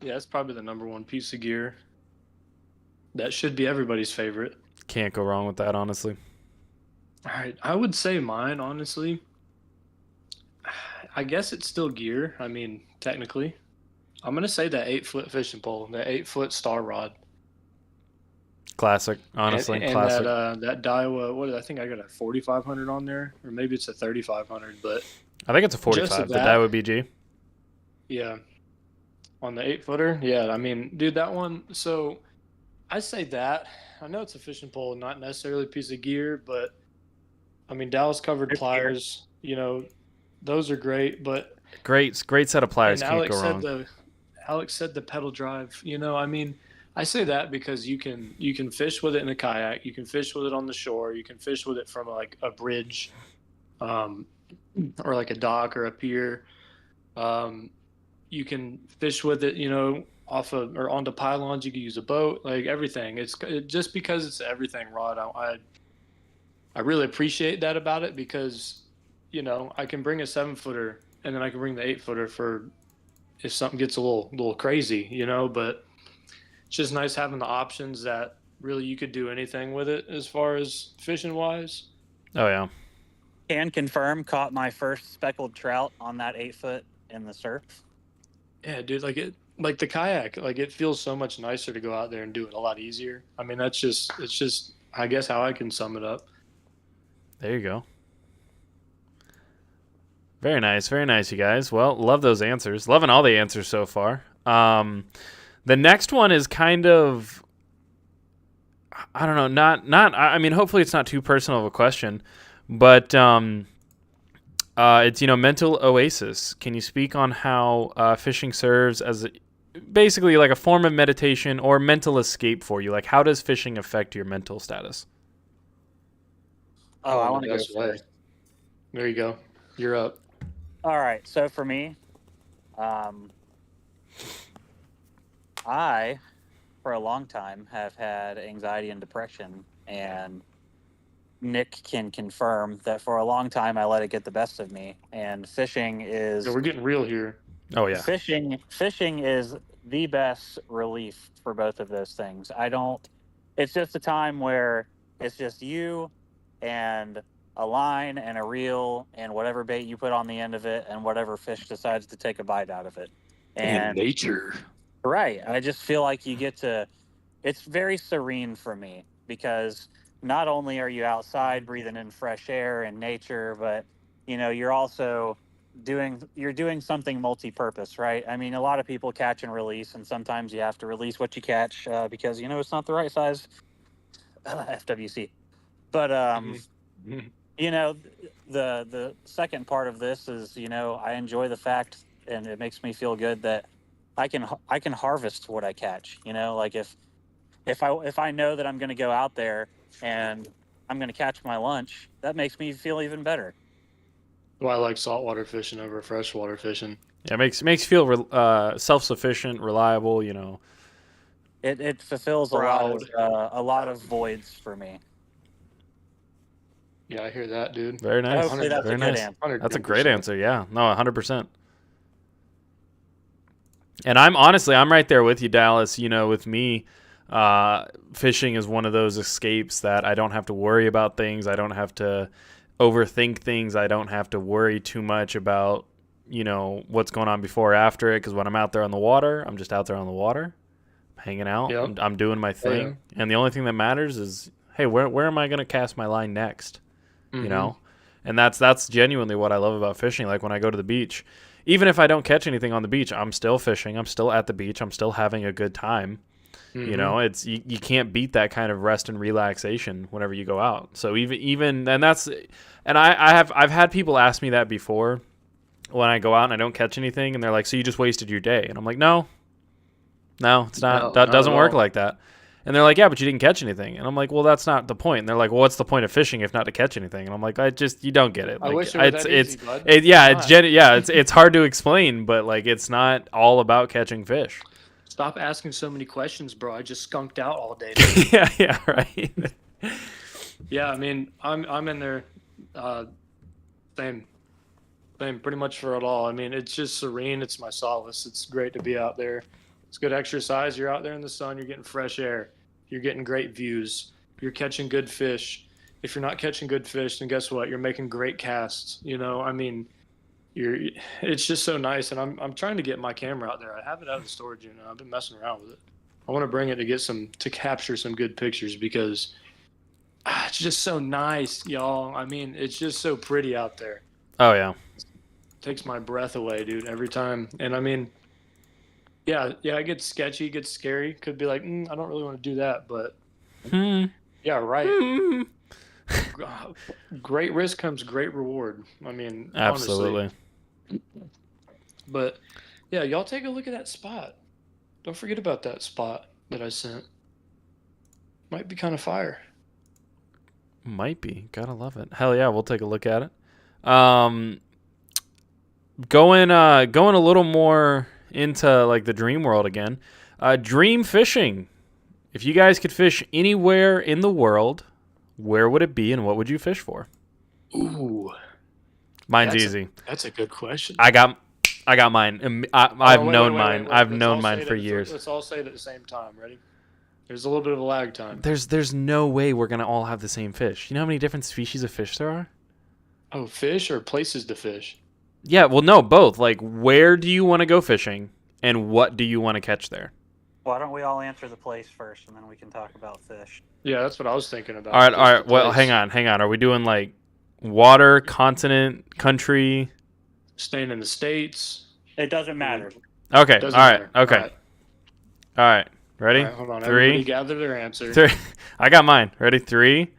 Yeah, it's probably the number one piece of gear. That should be everybody's favorite. Can't go wrong with that, honestly. All right, I would say mine, honestly. I guess it's still gear. I mean, technically. I'm going to say that 8-foot fishing pole, that 8-foot star rod. Classic, honestly. And classic. that Daiwa, I think I got a 4500 on there, or maybe it's a 3500, but I think it's a 45, the Daiwa BG. Yeah. On the 8-footer? Yeah, I mean, dude, that one, so I say that. I know it's a fishing pole, not necessarily a piece of gear, but I mean, Dallas covered pliers, those are great, but great set of pliers. Can't go wrong. Alex said the pedal drive. I mean, I say that because you can fish with it in a kayak, you can fish with it on the shore, you can fish with it from like a bridge, or like a dock or a pier. You can fish with it, off of or onto pylons. You can use a boat, like everything. Just because it's everything rod. I really appreciate that about it because. I can bring a 7-footer and then I can bring the 8-footer for if something gets a little crazy, but it's just nice having the options that really you could do anything with it as far as fishing wise. Oh yeah. Can confirm, caught my first speckled trout on that 8-foot in the surf. Yeah, dude, like the kayak, like it feels so much nicer to go out there and do it a lot easier. I mean, it's just I guess how I can sum it up. There you go. Very nice, you guys. Well, love those answers. Loving all the answers so far. The next one is kind of, I don't know, not. I mean, hopefully it's not too personal of a question, but it's mental oasis. Can you speak on how fishing serves as basically like a form of meditation or mental escape for you? Like, how does fishing affect your mental status? I want to go first. There you go. You're up. All right, so for me, I, for a long time, have had anxiety and depression, and Nick can confirm that for a long time I let it get the best of me, and fishing is... Yeah, we're getting real here. Oh, yeah. Fishing is the best relief for both of those things. It's just a time where it's just you and a line and a reel and whatever bait you put on the end of it and whatever fish decides to take a bite out of it. And nature. Right. I just feel like you get to, it's very serene for me because not only are you outside breathing in fresh air and nature, but you're also doing something multi-purpose, right? I mean, a lot of people catch and release, and sometimes you have to release what you catch because it's not the right size FWC. But the second part of this is, I enjoy the fact, and it makes me feel good that I can harvest what I catch. Like if I know that I'm going to go out there and I'm going to catch my lunch, that makes me feel even better. Why I like saltwater fishing over freshwater fishing. Yeah, makes you feel self-sufficient, reliable. You know. It fulfills Proud. a lot of voids for me. Yeah, I hear that, dude. Very nice. Hopefully that's Very a good nice. answer. That's a great 110%. answer. Yeah. No, 100%. And I'm right there with you, Dallas. You know, with me, fishing is one of those escapes that I don't have to worry about things. I don't have to overthink things. I don't have to worry too much about, you know, what's going on before or after it. Because when I'm out there on the water, I'm just out there on the water, hanging out. Yep. I'm doing my thing. And the only thing that matters is, hey, where am I going to cast my line next? Mm-hmm. You know? And that's genuinely what I love about fishing. Like when I go to the beach, even if I don't catch anything on the beach, I'm still fishing. I'm still at the beach. I'm still having a good time. Mm-hmm. You know, it's you can't beat that kind of rest and relaxation whenever you go out. So even and I've had people ask me that before when I go out and I don't catch anything, and they're like, "So you just wasted your day?" And I'm like, "No, it's not. That doesn't work like that." And they're like, "Yeah, but you didn't catch anything." And I'm like, "Well, that's not the point." And they're like, "Well, what's the point of fishing if not to catch anything?" And I'm like, you don't get it. Like, I wish it were that easy, bud. It's hard to explain, but like it's not all about catching fish. Stop asking so many questions, bro. I just skunked out all day. yeah, right. Yeah, I mean, I'm in there, same, pretty much for it all. I mean, it's just serene. It's my solace. It's great to be out there. It's good exercise. You're out there in the sun. You're getting fresh air. You're getting great views. You're catching good fish. If you're not catching good fish, then guess what? You're making great casts. You know, I mean, it's just so nice. And I'm trying to get my camera out there. I have it out of the storage unit. I've been messing around with it. I want to bring it to capture some good pictures because it's just so nice, y'all. I mean, it's just so pretty out there. Oh yeah. It takes my breath away, dude, every time. And I mean, yeah, it gets sketchy, it gets scary. Could be like, I don't really want to do that, but yeah, right. Great risk comes great reward. I mean, absolutely. Honestly. But yeah, y'all take a look at that spot. Don't forget about that spot that I sent. Might be kind of fire. Might be. Gotta love it. Hell yeah, we'll take a look at it. Going a little more into like the dream world again. Dream fishing. If you guys could fish anywhere in the world, where would it be and what would you fish for? Ooh. Mine's easy. That's a good question. I got mine. I've known mine. I've known mine for years. Let's all say it at the same time. Ready? There's a little bit of a lag time. There's no way we're gonna all have the same fish. You know how many different species of fish there are? Oh, fish or places to fish? Yeah, well, no, both. Like, where do you want to go fishing, and what do you want to catch there? Why don't we all answer the place first, and then we can talk about fish? Yeah, that's what I was thinking about. All right. Well, hang on. Are we doing like water, continent, country? Staying in the States? It doesn't matter. Okay. Doesn't all right. matter. Okay. All right. Ready? All right, hold on. 3. Everybody gather their answer. 3. I got mine. Ready? 3,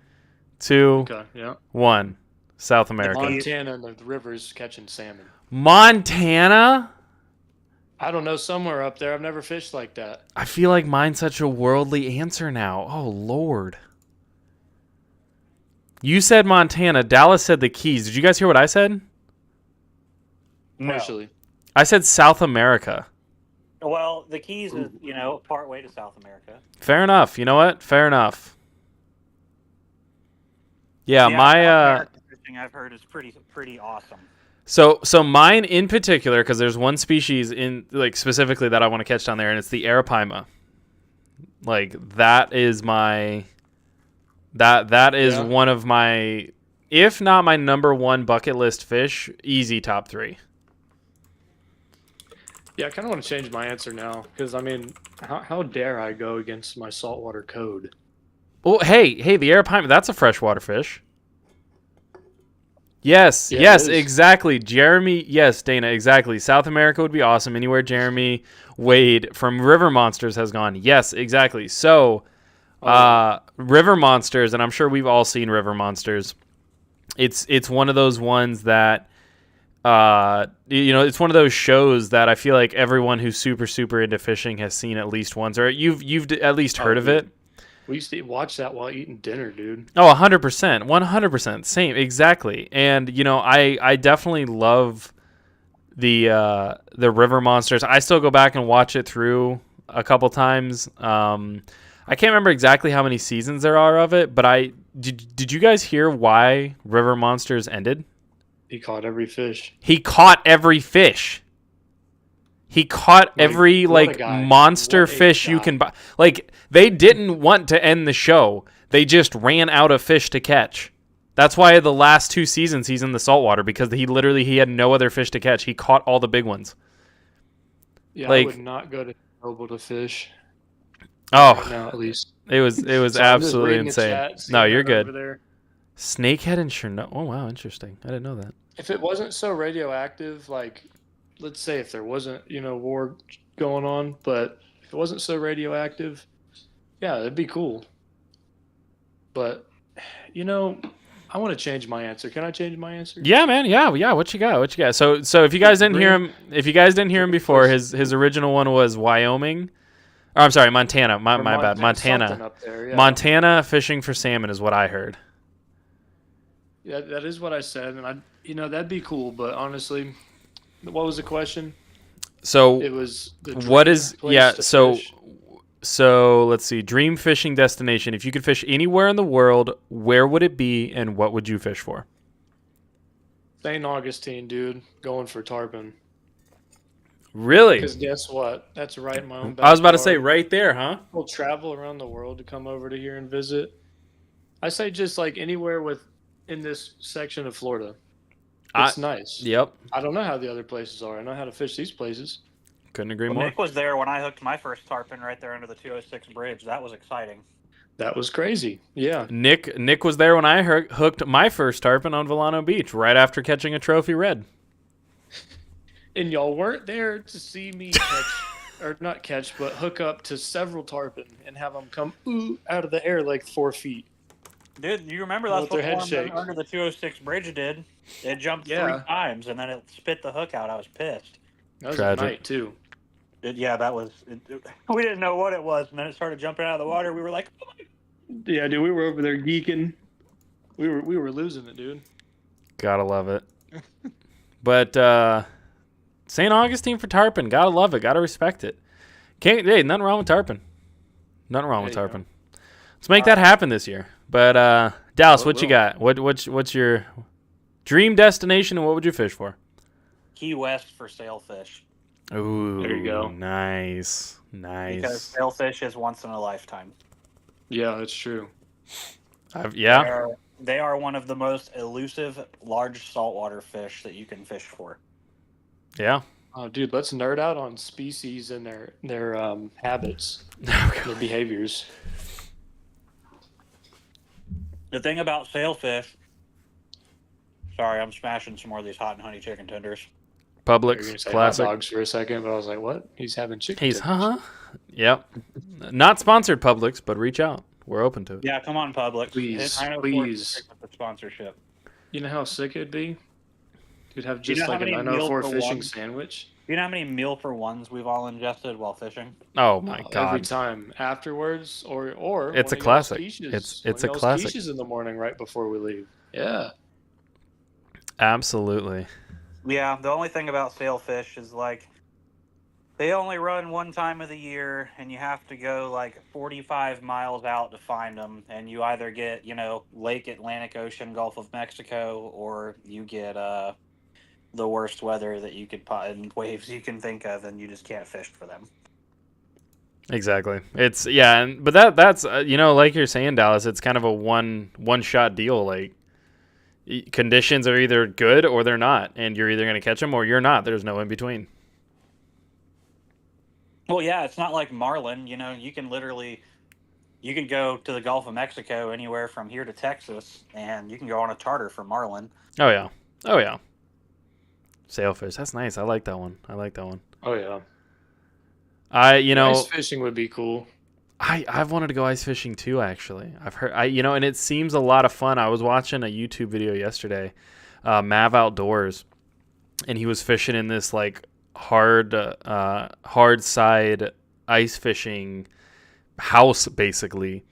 2, Okay. Yeah. 1. South America. Montana and the rivers catching salmon. Montana? I don't know. Somewhere up there. I've never fished like that. I feel like mine's such a worldly answer now. Oh, Lord. You said Montana. Dallas said the Keys. Did you guys hear what I said? No. Partially. I said South America. Well, the Keys is, part way to South America. Fair enough. You know what? Fair enough. Yeah, South my American fishing I've heard is pretty awesome. So mine in particular, because there's one species in like specifically that I want to catch down there, and it's the arapaima. Like that is my that is one of my, if not my number one bucket list fish, easy top 3. Yeah, I kind of want to change my answer now because I mean, how dare I go against my saltwater code? Oh, hey, the arapaima, that's a freshwater fish. Yes, Yeah, yes, it is. exactly. Jeremy, yes, Dana, exactly. South America would be awesome. Anywhere Jeremy Wade from River Monsters has gone. Yes, exactly. So, River Monsters, and I'm sure we've all seen River Monsters. It's one of those ones that, it's one of those shows that I feel like everyone who's super, super into fishing has seen at least once, or you've at least heard of it. We used to watch that while eating dinner, dude. Oh, 100%, 100%, same, exactly. And I definitely love the river monsters. I still go back and watch it through a couple times. I can't remember exactly how many seasons there are of it, but did you guys hear why River Monsters ended? He caught every fish. He caught every fish. He caught every monster fish you can buy. Like, they didn't want to end the show. They just ran out of fish to catch. That's why the last 2 seasons he's in the saltwater, because he had no other fish to catch. He caught all the big ones. Yeah, I would not go to Noble to fish. Oh, right now, at least. It was So absolutely insane. No, you're good. There. Snakehead and Chernobyl. Oh, wow, interesting. I didn't know that. If it wasn't so radioactive, like, let's say if there wasn't, war going on, but if it wasn't so radioactive, yeah, it'd be cool. But, I want to change my answer. Can I change my answer? Yeah, man. Yeah. What you got? So if you guys didn't hear him before, his original one was Wyoming. Or, I'm sorry, Montana. My bad. Montana. Up there, yeah. Montana fishing for salmon is what I heard. Yeah, that is what I said, and that'd be cool. But honestly, what was the question? So it was So let's see. Dream fishing destination. If you could fish anywhere in the world, where would it be, and what would you fish for? St. Augustine, dude. Going for tarpon. Really? Because guess what? That's right in my own backyard. I was about to say right there, huh? We'll travel around the world to come over to here and visit. I say just like anywhere in this section of Florida. It's nice. Yep. I don't know how the other places are. I know how to fish these places. Couldn't agree more. Nick was there when I hooked my first tarpon right there under the 206 bridge. That was exciting. That was crazy. Yeah. Nick was there when I hooked my first tarpon on Volano Beach right after catching a trophy red. And y'all weren't there to see me hook up to several tarpon and have them come out of the air like 4 feet. Dude, you remember that's what the one under the 206 bridge did? It jumped 3 times and then it spit the hook out. I was pissed. That was at night too. That was. We didn't know what it was, and then it started jumping out of the water. We were like, oh my. Yeah, dude, we were over there geeking. We were losing it, dude. Gotta love it. But St. Augustine for tarpon, gotta love it, gotta respect it. Nothing wrong with tarpon. Nothing wrong with tarpon. Let's make that happen this year. But Dallas, what you got? What's your dream destination, and what would you fish for? Key West for sailfish. Ooh, there you go. Nice. Because sailfish is once in a lifetime. Yeah, that's true. They are one of the most elusive large saltwater fish that you can fish for. Yeah. Oh, dude, let's nerd out on species and their habits, their behaviors. The thing about sailfish. Sorry, I'm smashing some more of these hot and honey chicken tenders. Publix classic. Hot dogs for a second, but I was like, "What? He's having chicken." Yep. Not sponsored, Publix, but reach out. We're open to it. Yeah, come on, Publix. Please. The sponsorship. You know how sick it'd be? You'd have just like a 904 fishing sandwich. You know how many meal for ones we've all ingested while fishing? Oh my god! Every time afterwards, or it's a classic. It's a classic. Quiches in the morning right before we leave. Yeah. Absolutely. Yeah, the only thing about sailfish is like they only run one time of the year, and you have to go like 45 miles out to find them. And you either get, Lake Atlantic Ocean, Gulf of Mexico, or you get the worst weather that you could and waves you can think of, and you just can't fish for them. Exactly. But that's like you're saying, Dallas. It's kind of a one shot deal. Like conditions are either good or they're not, and you're either going to catch them or you're not. There's no in between. Well, yeah, it's not like marlin. You can go to the Gulf of Mexico anywhere from here to Texas, and you can go on a charter for marlin. Oh yeah. Sailfish. That's nice. I like that one. Oh yeah. Ice fishing would be cool. I've wanted to go ice fishing too, actually. I've heard, and it seems a lot of fun. I was watching a YouTube video yesterday, Mav Outdoors, and he was fishing in this like hard side ice fishing house basically,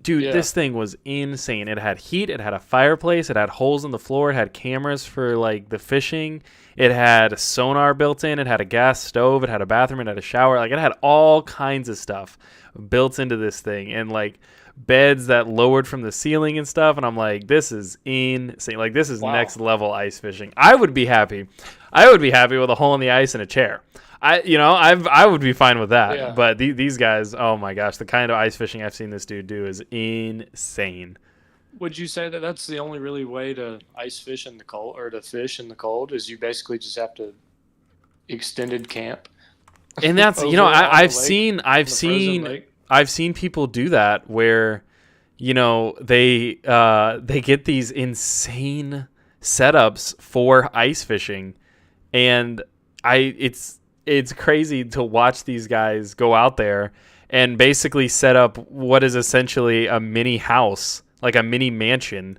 Dude, Yeah. this thing was insane. It had heat. It had a fireplace. It had holes in the floor. It had cameras for like the fishing. It had sonar built in. It had a gas stove. It had a bathroom. It had a shower. Like it had all kinds of stuff built into this thing, and like beds that lowered from the ceiling and stuff. And I'm like, this is insane. Like this is Wow. next level ice fishing. I would be happy. I would be happy with a hole in the ice and a chair. I would be fine with that. Yeah. But these guys, oh my gosh, the kind of ice fishing I've seen this dude do is insane. Would you say that that's the only really way to ice fish in the cold, or to fish in the cold, is you basically just have to extended camp? And that's Over on the I've lake, the frozen lake? I've seen people do that where they get these insane setups for ice fishing, and it's crazy to watch these guys go out there and basically set up what is essentially a mini house, like a mini mansion,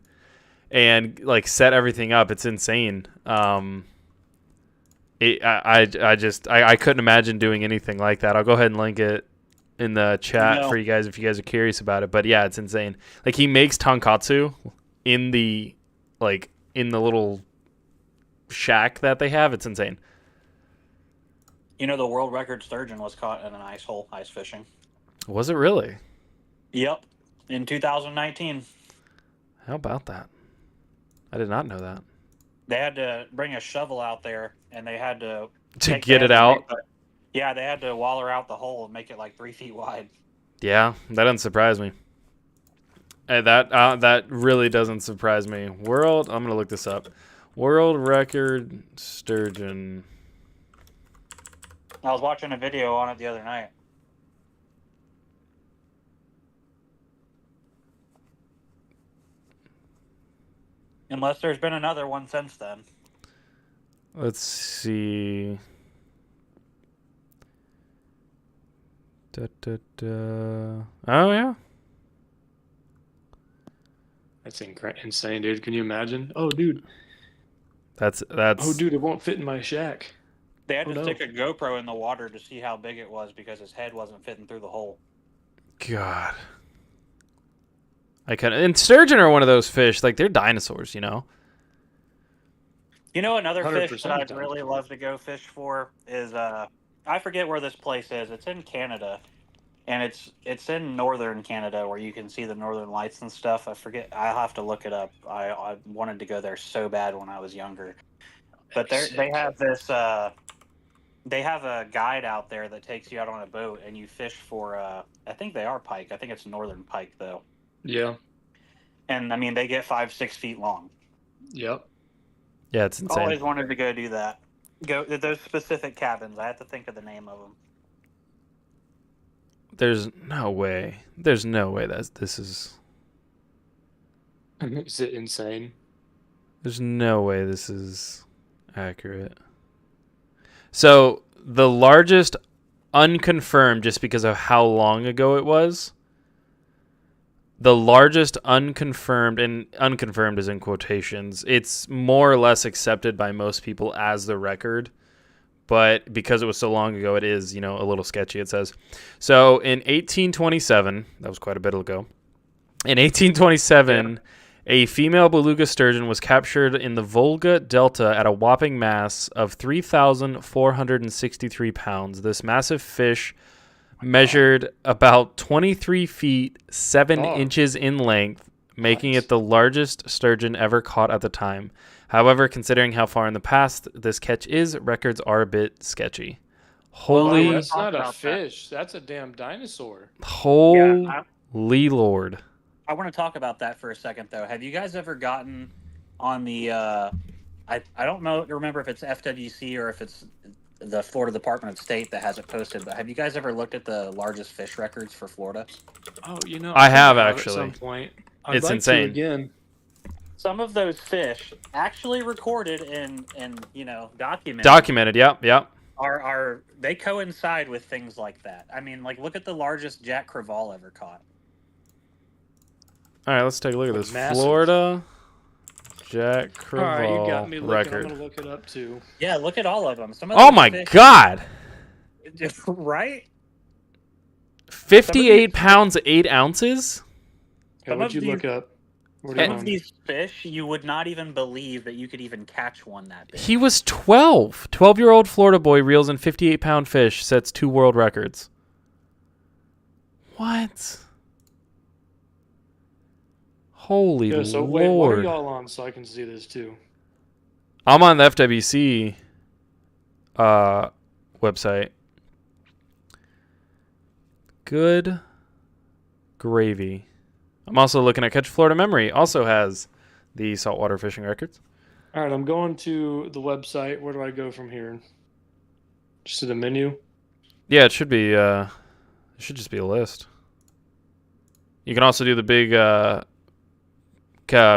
and like set everything up. It's insane. I couldn't imagine doing anything like that. I'll go ahead and link it in the chat for you guys if you guys are curious about it. But yeah, it's insane. Like he makes tonkatsu in the little shack that they have. It's insane. You know, the world record sturgeon was caught in an ice hole ice fishing. Was it really? Yep, in 2019. How about that? I did not know that. They had to bring a shovel out there, and they had to Get it out. Yeah, they had to waller out the hole and make it like 3 feet wide. Yeah, that doesn't surprise me. That really doesn't surprise me. I'm gonna look this up. World record sturgeon. I was watching a video on it the other night. Unless there's been another one since then. Let's see. Oh yeah. That's insane, dude. Can you imagine? Oh, dude. That's. Oh, dude, it won't fit in my shack. They had to stick a GoPro in the water to see how big it was because his head wasn't fitting through the hole. God. And sturgeon are one of those fish, like they're dinosaurs, You know another fish 100% that I'd really love to go fish for is I forget where this place is. It's in Canada, and it's in northern Canada where you can see the northern lights and stuff. I forget. I'll have to look it up. I wanted to go there so bad when I was younger, but they have this. They have a guide out there that takes you out on a boat and you fish for. I think they are pike. I think it's northern pike though. Yeah. And I mean, they get 5-6 feet long. Yep. Yeah, it's insane. Always wanted to go do that. Go to those specific cabins. I have to think of the name of them. There's no way. There's no way that this is. Is it insane? There's no way this is accurate. So the largest unconfirmed, just because of how long ago it was. The largest unconfirmed, and unconfirmed is in quotations, it's more or less accepted by most people as the record. But because it was so long ago, it is, a little sketchy, it says. So in 1827, that was quite a bit ago. In 1827, a female beluga sturgeon was captured in the Volga Delta at a whopping mass of 3,463 pounds. This massive fish measured about 23 feet 7 inches in length, making it the largest sturgeon ever caught at the time. However, considering how far in the past this catch is, records are a bit sketchy. Holy, that's not a fish. That's a damn dinosaur. Holy Lord. I want to talk about that for a second, though. Have you guys ever gotten on the, I don't remember if it's FWC or if it's the Florida Department of State that has it posted, but have you guys ever looked at the largest fish records for Florida? Oh, I have actually. At some point. It's insane. Again. Some of those fish actually recorded and documented. Documented, yep. Are they coincide with things like that? I mean, like, look at the largest Jack Crevalle ever caught. All right, let's take a look at this. Massive. Florida Jack Crevalle All right, you got me looking. record. I'm gonna look it up too. Yeah, look at all of them. Some of Oh those my fish, God! right? 58 pounds 8 ounces. Okay, Some what'd of you these- look up? What are Some you of on? these fish, you would not even believe that you could even catch one that big. He was 12. 12-year-old Florida boy reels in 58-pound fish, sets 2 world records. What? Holy Yeah, so wait, what are Lord. y'all on so I can see this too? I'm on the FWC website. Good gravy. I'm also looking at Catch Florida Memory. Also has the saltwater fishing records. All right, I'm going to the website. Where do I go from here? Just to the menu. Yeah, it should be. It should just be a list. You can also do the big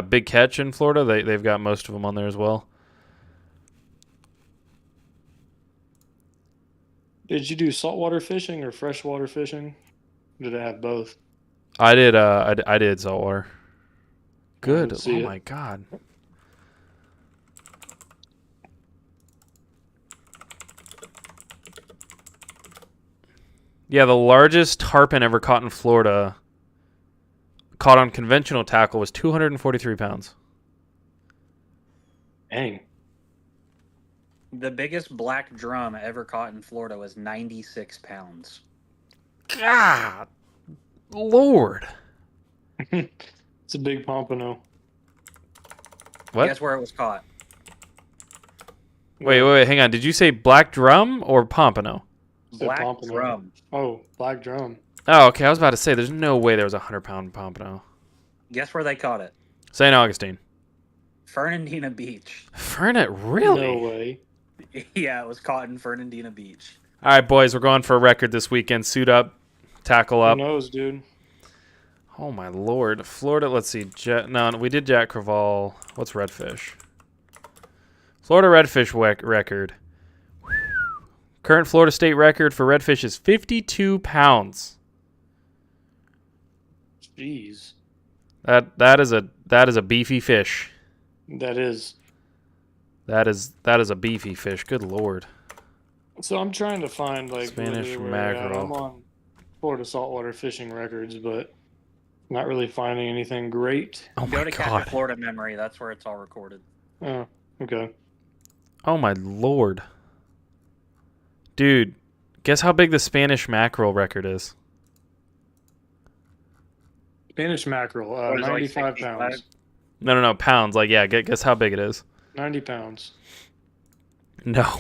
big catch in Florida. They've got most of them on there as well. Did you do saltwater fishing or freshwater fishing? Did it have both? I did. I did saltwater. Good. Let's see Oh it. my god. Yeah, the largest tarpon ever caught in Florida, caught on conventional tackle, was 243 pounds. Dang. The biggest black drum ever caught in Florida was 96 pounds. God, Lord. It's a big pompano. What? Guess where it was caught? Wait, hang on. Did you say black drum or pompano? Said Black pompano. drum. Oh, black drum. Oh, okay. I was about to say, there's no way there was a 100-pound pompano. Guess where they caught it? St. Augustine. Fernandina Beach. Fernet, really? No way. Yeah, it was caught in Fernandina Beach. All right, boys, we're going for a record this weekend. Suit up, tackle Who up. knows, dude? Oh my Lord, Florida. Let's see. No, we did Jack Crevalle. What's redfish? Florida redfish record. Current Florida state record for redfish is 52 pounds. Jeez. That is a beefy fish. That is. That is a beefy fish. Good Lord. So I'm trying to find like Spanish literally where they're at. mackerel. I'm on Florida saltwater fishing records, but not really finding anything great. Oh Go my to Catch God. a Florida Memory. That's where it's all recorded. Oh, okay. Oh my Lord. Dude, guess how big the Spanish mackerel record is? Spanish mackerel, What is it, like 95 65? pounds. No, pounds. Like, yeah, guess how big it is? 90 pounds. No.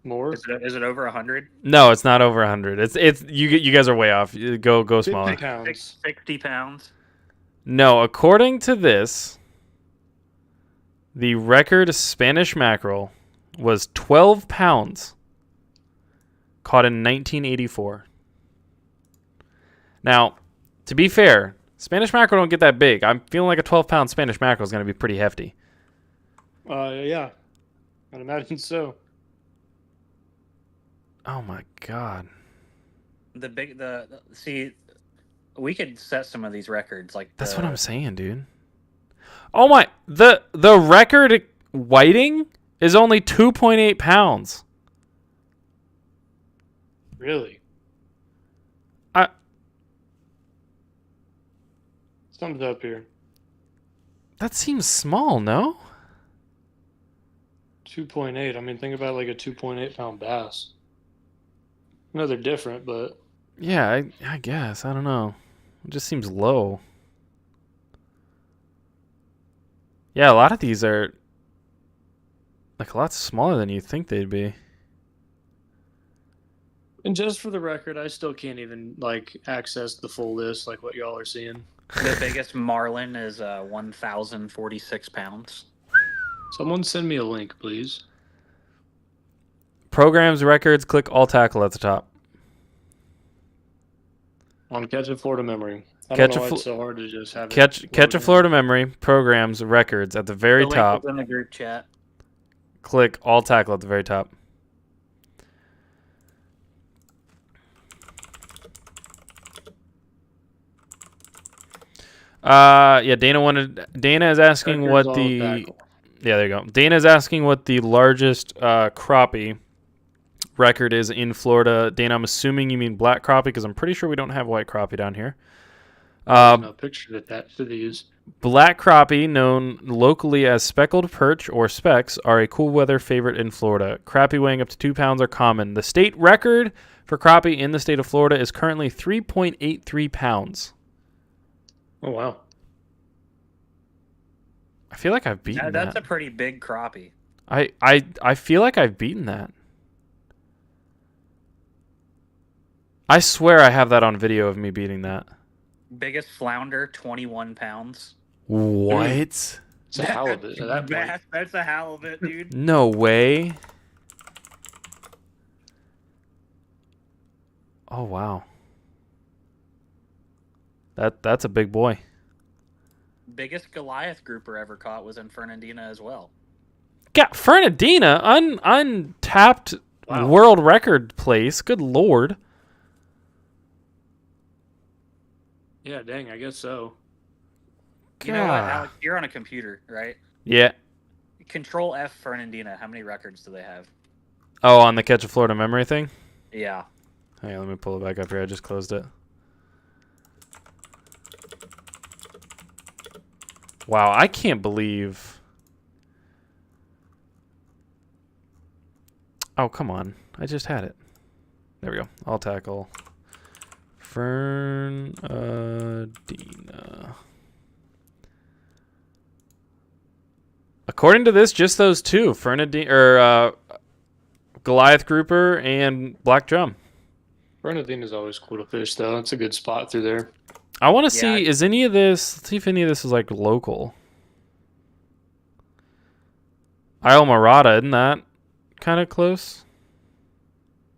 More? Is it over 100? No, it's not over 100. It's you guys are way off. Go 50 smaller. pounds. 60 pounds. No, according to this, the record Spanish mackerel was 12 pounds caught in 1984. Now, to be fair, Spanish mackerel don't get that big. I'm feeling like a 12-pound Spanish mackerel is going to be pretty hefty. Yeah. I'd imagine so. Oh my God. See, we could set some of these records like That's what I'm saying, dude. Oh my, the record whiting is only 2.8 pounds. Really? Something's up here. That seems small, no? 2.8. I mean, think about like a 2.8 pound bass. I know they're different, but Yeah, I guess. I don't know. It just seems low. Yeah, a lot of these are like a lot smaller than you think they'd be. and just for the record, I still can't even like access the full list like what y'all are seeing. The biggest marlin is 1,046 pounds. Someone send me a link, please. Programs, records, click all tackle at the top. On Catch a Florida Memory. I Catch don't a know why Fl- it's so hard to just have Catch it a loaded. Florida memory, programs, records at the very The link top. is in the group chat. Click all tackle at the very top. Yeah, Dana is asking Records what all the tackle. Yeah, there you go. Dana's asking what the largest crappie record is in Florida. Dana, I'm assuming you mean black crappie because I'm pretty sure we don't have white crappie down here. There's no picture attached to these. Black crappie, known locally as speckled perch or specks, are a cool weather favorite in Florida. Crappie weighing up to 2 pounds are common. The state record for crappie in the state of Florida is currently 3.83 pounds. Oh, wow. I feel like I've beaten that. That's a pretty big crappie. I feel like I've beaten that. I swear I have that on video of me beating that. Biggest flounder, 21 pounds. What? It's a halibut at that point. That's a halibut, dude. No way. Oh, wow. That's a big boy. Biggest Goliath grouper ever caught was in Fernandina as well. Yeah, Fernandina, untapped world record place. Good lord. Yeah, dang, I guess so. You know what, Alex? You're on a computer, right? Yeah. Control F Fernandina. How many records do they have? Oh, on the Catch a Florida memory thing? Yeah. Hang on, let me pull it back up here. I just closed it. Wow, I can't believe... Oh, come on. I just had it. There we go. I'll tackle Fernandina. According to this, just those two. Fernandina, or Goliath grouper and black drum. Fernandina is always cool to fish, though. It's a good spot through there. I want to see, is any of this, let's see if any of this is like local. Isle Morada, isn't that kind of close?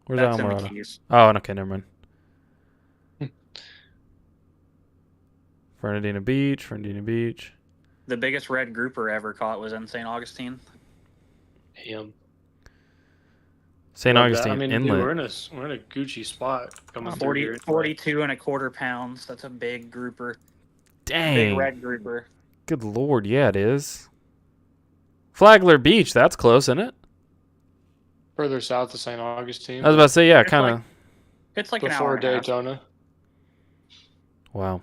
Where's That's Isle in the Morada? Keys. Oh, okay, never mind. Fernandina Beach, Fernandina Beach. The biggest red grouper ever caught was in St. Augustine. Damn. St. Augustine I mean, Inlet. dude, we're in a Gucci spot coming through here. 42 and a quarter pounds. That's a big grouper. Dang. Big red grouper. Good lord, yeah, it is. Flagler Beach, that's close, isn't it? Further south of St. Augustine. I was about to say, yeah, It's kind of. It's like an before hour and a half. Daytona. Wow.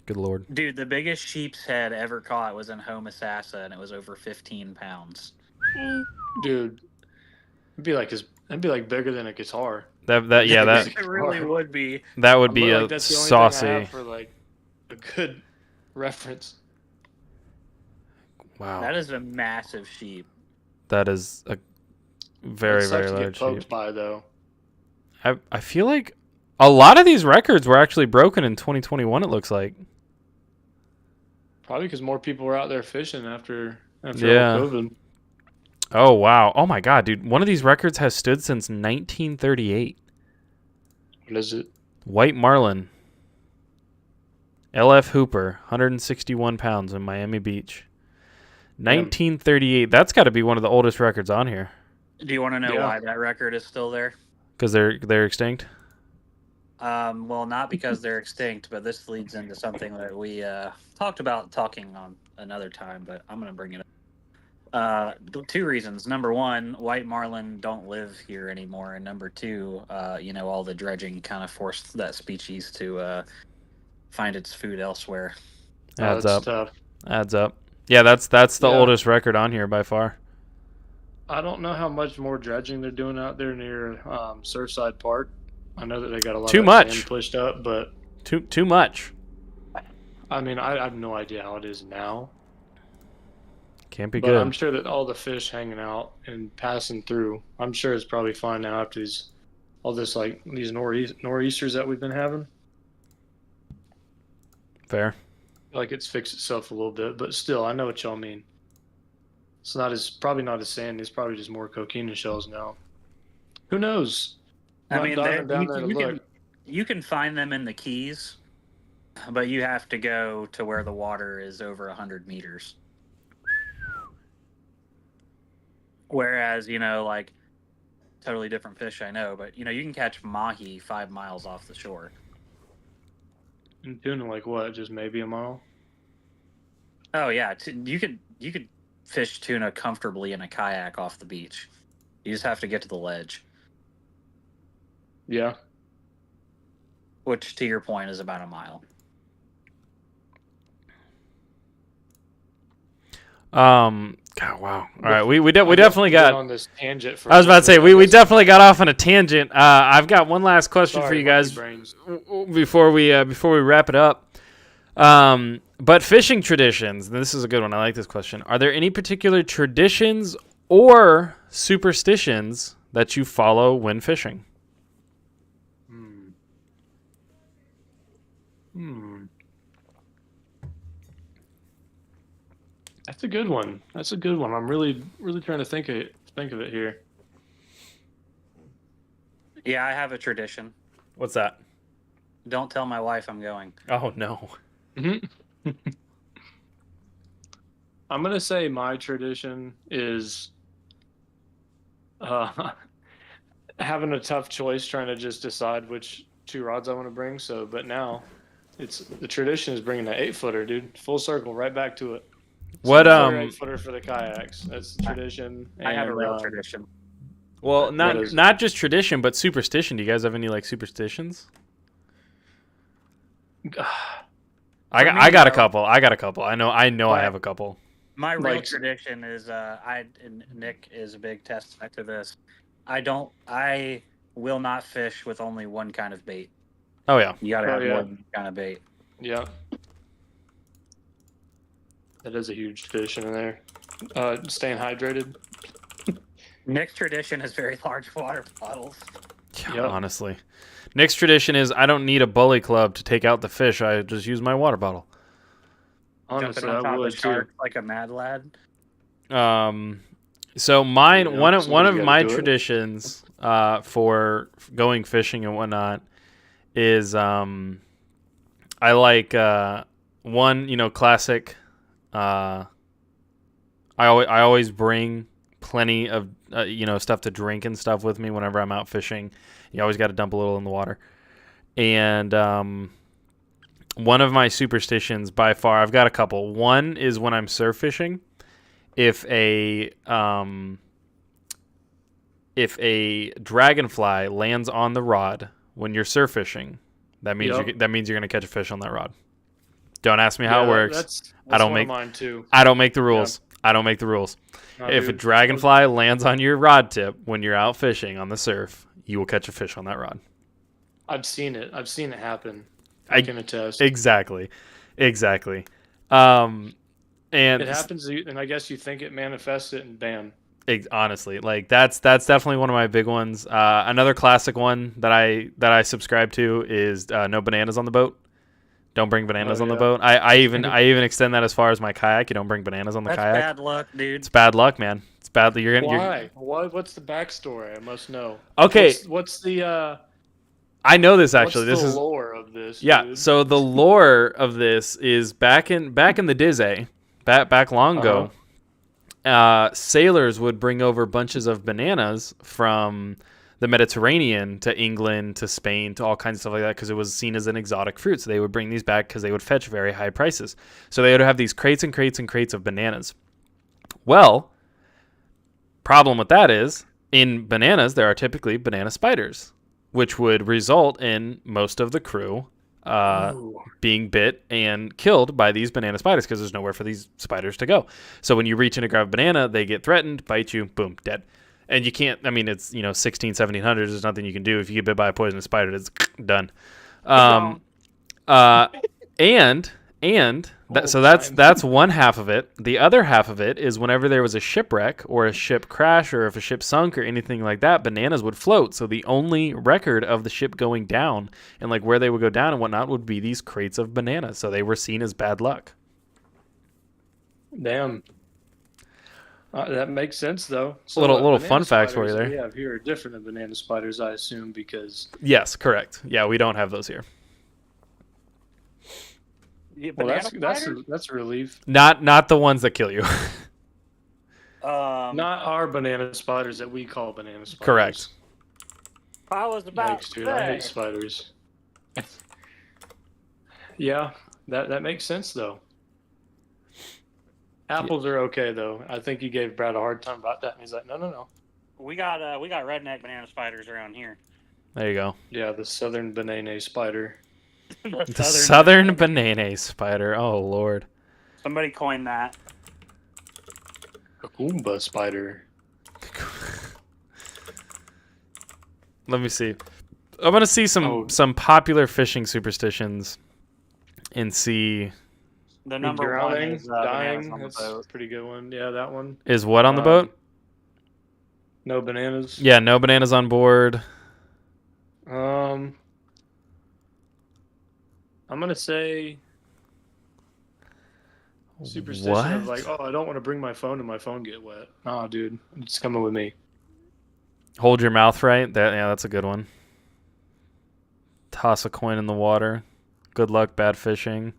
Good lord. Dude, the biggest sheep's head ever caught was in Homosassa, and it was over 15 pounds. Dude, it'd be like bigger than a guitar. It really would be. That would be a that's the only saucy. thing I have for like a good reference. Wow. That is a massive sheep. That is a very, It sucks very to get large poked sheep. by, though. I feel like a lot of these records were actually broken in 2021, it looks like. Probably because more people were out there fishing after all COVID. Oh, wow. Oh, my God, dude. One of these records has stood since 1938. What is it? White Marlin. LF Hooper, 161 pounds in Miami Beach. 1938. That's got to be one of the oldest records on here. Do you want to know why that record is still there? Because they're extinct? Well, not because they're extinct, but this leads into something that we talked about talking on another time, but I'm going to bring it up. Two reasons. Number one, white marlin don't live here anymore, and number two, all the dredging kind of forced that species to find its food elsewhere. Adds up. Tough. Adds up. Yeah, that's the oldest record on here by far. I don't know how much more dredging they're doing out there near Surfside Park. I know that they got a lot of sand pushed up, but too much. I mean, I have no idea how it is now. Can't be but good. I'm sure that all the fish hanging out and passing through, I'm sure it's probably fine now after these nor'easters that we've been having. Fair. Like it's fixed itself a little bit, but still, I know what y'all mean. It's probably not as sandy. It's probably just more coquina shells now. Who knows? I mean, you can find them in the Keys, but you have to go to where the water is over 100 meters. Whereas, like totally different fish, I know, but you can catch mahi 5 miles off the shore. And tuna, like what? Just maybe a mile? Oh yeah, you could fish tuna comfortably in a kayak off the beach. You just have to get to the ledge. Yeah. which to your point is about a mile. God, wow. All right, we definitely got on this tangent. For I was about to say we guess. definitely got off on a tangent. I've got one last question for you guys brains. before we wrap it up. But fishing traditions. This is a good one. I like this question. Are there any particular traditions or superstitions that you follow when fishing? That's a good one. That's a good one. I'm really trying to think of it here. Yeah, I have a tradition. What's that? Don't tell my wife I'm going. Oh no. I'm gonna say my tradition is having a tough choice, trying to just decide which 2 rods I want to bring. So, but now the tradition is bringing an 8-footer, dude. Full circle, right back to it. What 8-footer for the kayaks. That's the tradition. I have a real tradition. Well, not just tradition, but superstition. Do you guys have any like superstitions? I got a couple. I know I have a couple. My real tradition is and Nick is a big testament to this. I will not fish with only one kind of bait. Oh yeah. You gotta have more than one kind of bait. Yeah. That is a huge tradition in there. Staying hydrated. Nick's tradition is very large water bottles. Yeah, honestly. Nick's tradition is I don't need a bully club to take out the fish. I just use my water bottle. Honestly, Jumping on top I of would the shark too. like a mad lad. So mine, one of my do it. traditions for going fishing and whatnot is I like one classic. I always bring plenty of stuff to drink and stuff with me whenever I'm out fishing. You always got to dump a little in the water. And one of my superstitions by far, I've got a couple. One is when I'm surf fishing, if a dragonfly lands on the rod when you're surf fishing, that means you're going to catch a fish on that rod. Don't ask me how it works. That's I don't one make of mine too. I don't make the rules. I don't make the rules. If a dragonfly lands on your rod tip when you're out fishing on the surf, you will catch a fish on that rod. I've seen it happen. I can attest. Exactly. And it happens, and I guess you think it manifests it, and bam. Honestly, like that's definitely one of my big ones. Another classic one that I subscribe to is no bananas on the boat. Don't bring bananas on the boat. I even extend that as far as my kayak. You don't bring bananas on the kayak. That's bad luck, dude. It's bad luck, man. It's bad. Why? What's the backstory? I must know. Okay. What's the I know this actually. What's this the is lore of this. Yeah. Dude? So the lore of this is back in the Dizzy, back long ago. Sailors would bring over bunches of bananas from the Mediterranean to England, to Spain, to all kinds of stuff like that, because it was seen as an exotic fruit. So they would bring these back because they would fetch very high prices. So they would have these crates and crates and crates of bananas. Well, problem with that is, in bananas, there are typically banana spiders, which would result in most of the crew being bit and killed by these banana spiders because there's nowhere for these spiders to go. So when you reach in to grab a banana, they get threatened, bite you, boom, dead. And you can't, I mean, it's, 1700s. There's nothing you can do. If you get bit by a poisonous spider, it's done. So that's one half of it. The other half of it is whenever there was a shipwreck or a ship crash or if a ship sunk or anything like that, bananas would float. So the only record of the ship going down and like where they would go down and whatnot would be these crates of bananas. So they were seen as bad luck. Damn. That makes sense, though. So little fun facts for you there. We have here are different than banana spiders, I assume, because... Yes, correct. Yeah, we don't have those here. Well, that's a relief. Not the ones that kill you. Not our banana spiders that we call banana spiders. Correct. I was about Yikes, dude, I hate spiders. Yeah, that makes sense, though. Apples are okay, though. I think you gave Brad a hard time about that, and he's like, no. We got redneck banana spiders around here. There you go. Yeah, the southern banana spider. The southern banana spider. Oh, Lord. Somebody coined that. Kakumba spider. Let me see. I'm going to see some popular fishing superstitions and see. The number drowning, one is dying. bananas on the That's boat. a pretty good one. Yeah, that one. Is what on the boat? No bananas. Yeah, no bananas on board. I'm gonna say superstition of like, oh, I don't want to bring my phone and my phone get wet. Oh, dude, it's coming with me. Hold your mouth right. That's a good one. Toss a coin in the water. Good luck, bad fishing.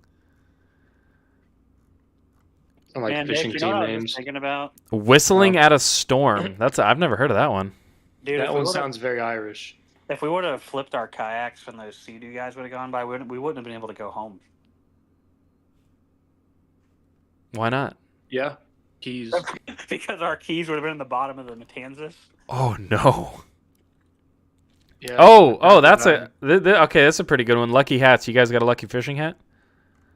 I like Man, fishing Nick, you know team what I was names. just thinking about? Whistling at a storm. I've never heard of that one. Dude, That one sounds very Irish. If we would have flipped our kayaks when those Sea-Doo guys would have gone by, we wouldn't have been able to go home. Why not? Yeah, keys. Because our keys would have been in the bottom of the Matanzas. Oh no. Yeah. Oh, that's okay. That's a pretty good one. Lucky hats. You guys got a lucky fishing hat?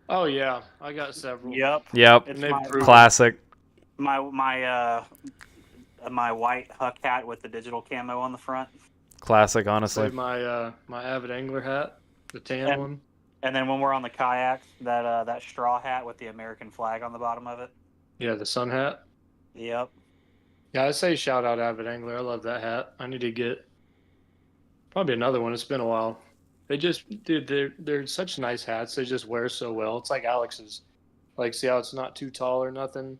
Oh yeah, I got several. Yep. And they've proven Classic. My white Huck hat with the digital camo on the front. Classic, honestly. Like my avid angler hat, the tan one. And then when we're on the kayaks, that straw hat with the American flag on the bottom of it. Yeah, the sun hat. Yep. Yeah, I say shout out avid angler. I love that hat. I need to get probably another one. It's been a while. They just, dude, they're such nice hats. They just wear so well. It's like Alex's. Like, see how it's not too tall or nothing,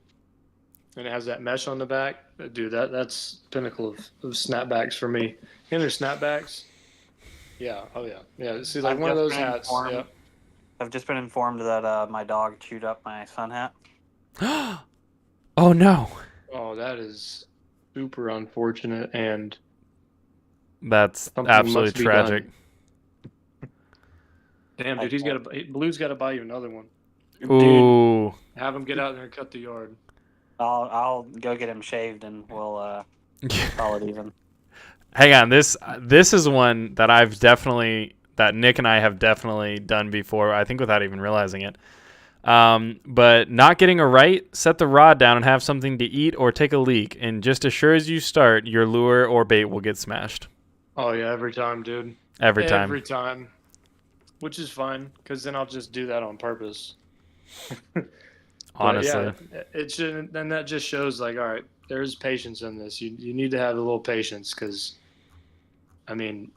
and it has that mesh on the back. Dude, that's pinnacle of snapbacks for me. And their snapbacks. Yeah. Oh yeah. Yeah. See, like one of those hats. Yeah. I've just been informed that my dog chewed up my sun hat. Oh no. Oh, that is super unfortunate, and that's something absolutely must be tragic. Damn, dude, Blue's got to buy you another one. Ooh. Dude, have him get out there and cut the yard. I'll go get him shaved and we'll call it even. Hang on, this is one that that Nick and I have definitely done before. I think without even realizing it. But not getting a right, set the rod down and have something to eat or take a leak, and just as sure as you start, your lure or bait will get smashed. Oh yeah, every time, dude. Every time. Every time. Which is fine, because then I'll just do that on purpose. Honestly. Yeah, it shouldn't. Then that just shows, like, all right, there's patience in this. You need to have a little patience, because, I mean,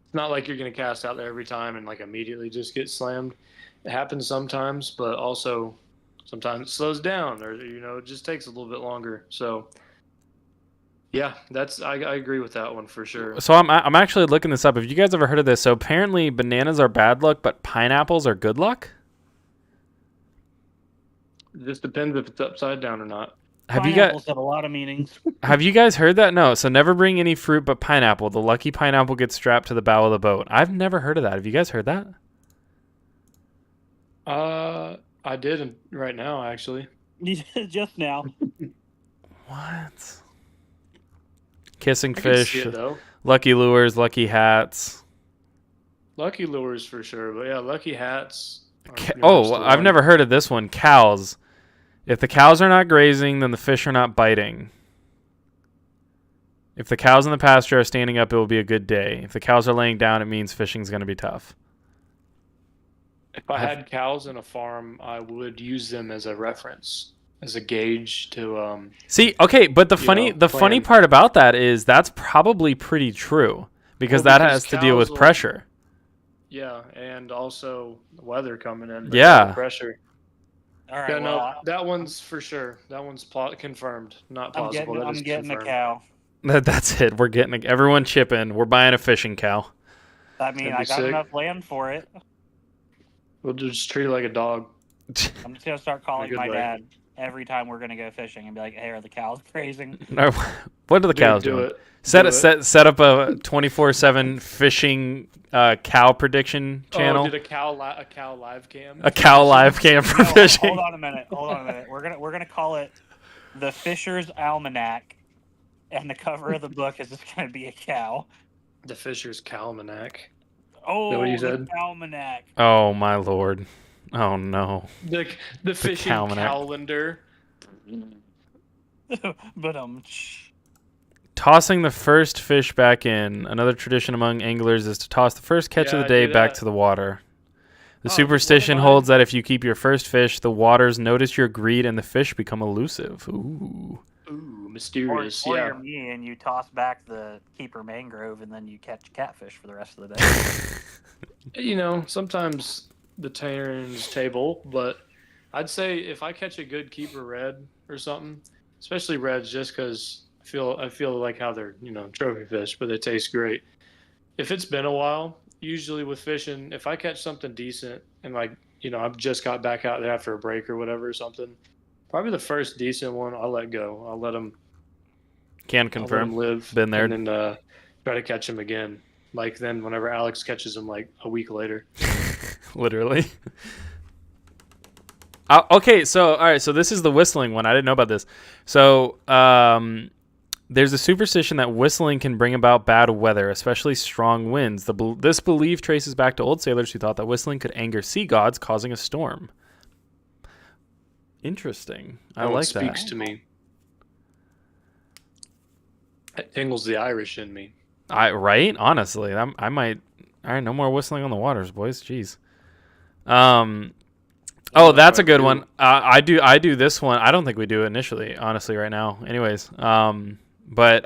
it's not like you're gonna cast out there every time and like immediately just get slammed. It happens sometimes, but also sometimes it slows down, or it just takes a little bit longer. So. Yeah, I agree with that one for sure. So I'm actually looking this up. Have you guys ever heard of this? So apparently bananas are bad luck, but pineapples are good luck? It just depends if it's upside down or not. Pineapples have a lot of meanings. Have you guys heard that? No. So never bring any fruit but pineapple. The lucky pineapple gets strapped to the bow of the boat. I've never heard of that. Have you guys heard that? I did right now, actually. Just now. What? Kissing I can fish, see it, though. lucky lures, lucky hats. Lucky lures for sure, but yeah, lucky hats. I've never heard of this one. Cows. If the cows are not grazing, then the fish are not biting. If the cows in the pasture are standing up, it will be a good day. If the cows are laying down, it means fishing's going to be tough. If I had cows in a farm, I would use them as a reference, as a gauge to see. Okay, but the funny part about that is that's probably pretty true because that has to deal with pressure. Yeah, and also the weather coming in. Yeah, pressure. All right, Yeah, no, that one's for sure. That one's confirmed, not possible. I'm getting a cow. That's it. We're getting everyone chip in. We're buying a fishing cow. I mean, I got enough land for it. We'll just treat it like a dog. I'm just gonna start calling my dad every time we're gonna go fishing and be like, "Hey, are the cows grazing?" No, what are the cows doing? Set up a 24/7 fishing cow prediction channel. Did a cow live cam? A cow live cam for fishing. Hold on a minute. We're gonna call it the Fisher's Almanac, and the cover of the book is just gonna be a cow. The Fisher's Calmanac. Oh, what you the said? almanac. Oh my lord. Oh no. The fishing Calmanac. calendar. But Tossing the first fish back in. Another tradition among anglers is to toss the first catch of the Yeah, I day do back that. to the water. The Oh, superstition what am I- holds that if you keep your first fish, the waters notice your greed and the fish become elusive. Ooh. Ooh, or mysterious. you're Yeah. me and you toss back the keeper mangrove and then you catch catfish for the rest of the day. You know, sometimes the turns table, but I'd say if I catch a good keeper red or something, especially reds, just because I feel like how they're trophy fish, but they taste great. If it's been a while, usually with fishing, if I catch something decent and I've just got back out there after a break or whatever or something, probably the first decent one I'll let go. I'll let them Confirm. live, Been there. and then try to catch them again. Like then, whenever Alex catches them, like a week later. Literally. Okay, so all right, so this is the whistling one. I didn't know about this. So there's a superstition that whistling can bring about bad weather, especially strong winds. This belief traces back to old sailors who thought that whistling could anger sea gods, causing a storm. Interesting. I like that. Speaks to me. It tingles the Irish in me. Right? Honestly, I might. All right, no more whistling on the waters, boys. Jeez. Oh, that's a good one. I do this one. I don't think we do it initially, honestly, right now. Anyways, but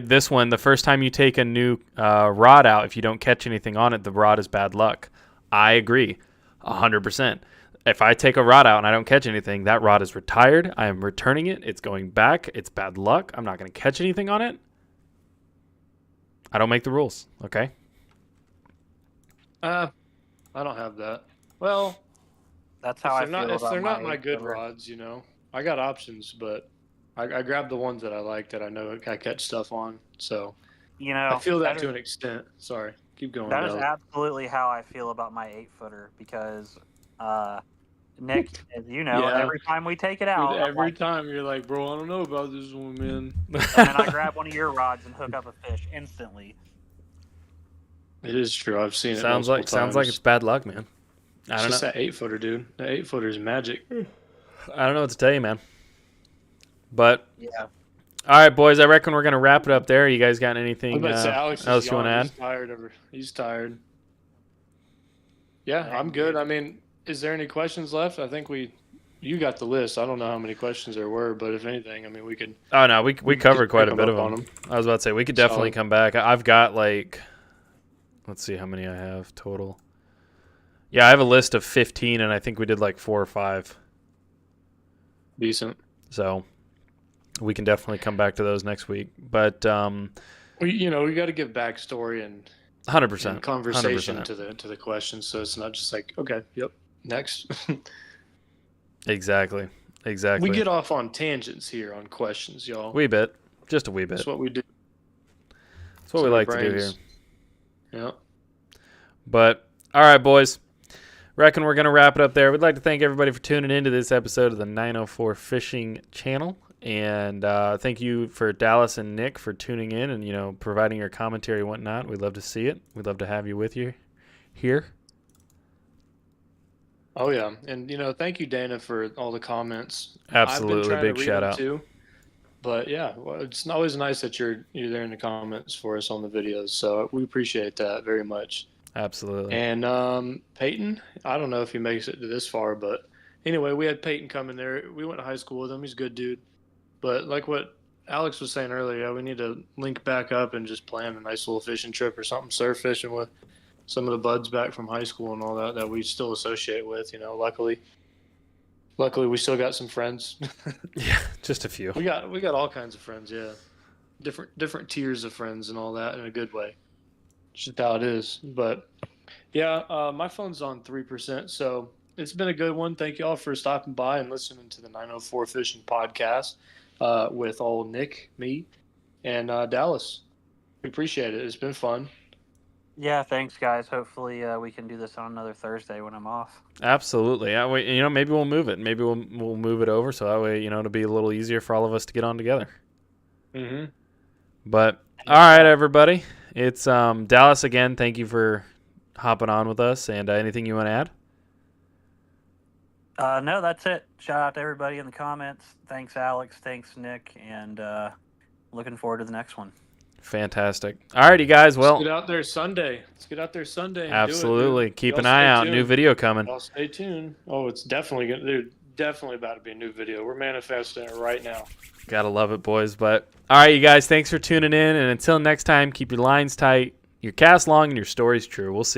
this one, the first time you take a new rod out, if you don't catch anything on it, the rod is bad luck. I agree, 100%. If I take a rod out and I don't catch anything, that rod is retired. I am returning it. It's going back. It's bad luck. I'm not going to catch anything on it. I don't make the rules, okay? I don't have that. Well, That's how I if feel about they're not my eight good footer. rods, I got options, but I grab the ones that I like that I know I catch stuff on. So I feel that to an extent. Sorry, keep going. That is absolutely how I feel about my 8-footer because, Nick, as you know, Yeah. every time we take it out, Every time you're like, bro, I don't know about this one, man. and then I grab one of your rods and hook up a fish instantly. It is true. I've seen it. Sounds like it's bad luck, man. I don't know. Just that 8-footer, dude. That 8-footer is magic. I don't know what to tell you, man. But Yeah. all right, boys. I reckon we're gonna wrap it up there. You guys got anything Alex else you want to add? He's tired. Yeah, I'm good. I mean, is there any questions left? I think you got the list. I don't know how many questions there were, but if anything, I mean, we could. Oh no, we covered quite a bit of on them. I was about to say we could definitely come back. I've got let's see how many I have total. Yeah, I have a list of 15, and I think we did 4 or 5. Decent. So we can definitely come back to those next week. But we got to give backstory and 100% conversation 100%. to the questions, so it's not just like, okay, yep, next. Exactly. We get off on tangents here on questions, y'all. Just a wee bit. That's what we do. That's what we like to do here. Yeah. But all right, boys. Reckon we're gonna wrap it up there. We'd like to thank everybody for tuning into this episode of the 904 Fishing Channel, and thank you for Dallas and Nick for tuning in and providing your commentary and whatnot. We'd love to see it. We'd love to have you with you here. Oh yeah, and thank you, Dana, for all the comments. Absolutely, big shout out too. But yeah, well, it's always nice that you're there in the comments for us on the videos. So we appreciate that very much. Absolutely. And Peyton, I don't know if he makes it to this far, but anyway, we had Peyton come in there. We went to high school with him. He's a good dude. But like what Alex was saying earlier, we need to link back up and just plan a nice little fishing trip or something, surf fishing with some of the buds back from high school and all that we still associate with. Luckily we still got some friends. Yeah, just a few. We got all kinds of friends. Yeah, different tiers of friends and all that in a good way. Just how it is. But yeah, my phone's on 3%, so it's been a good one. Thank you all for stopping by and listening to the 904 Fishing Podcast with old Nick, me, and Dallas. We appreciate it. It's been fun. Yeah, thanks, guys. Hopefully we can do this on another Thursday when I'm off. Absolutely. Maybe we'll move it. Maybe we'll move it over so that way it'll be a little easier for all of us to get on together. Mm-hmm. But all right, everybody. It's Dallas again. Thank you for hopping on with us. And anything you want to add? No, that's it. Shout out to everybody in the comments. Thanks, Alex. Thanks, Nick. And looking forward to the next one. Fantastic. All righty, guys. Well, Let's get out there Sunday. Let's get out there Sunday. And absolutely. Do it, Keep Y'all an eye stay out. tuned. New video coming. Y'all stay tuned. Oh, it's definitely gonna. Dude, definitely about to be a new video. We're manifesting it right now. Gotta love it, boys. But all right, you guys. Thanks for tuning in. And until next time, keep your lines tight, your cast long, and your stories true. We'll see.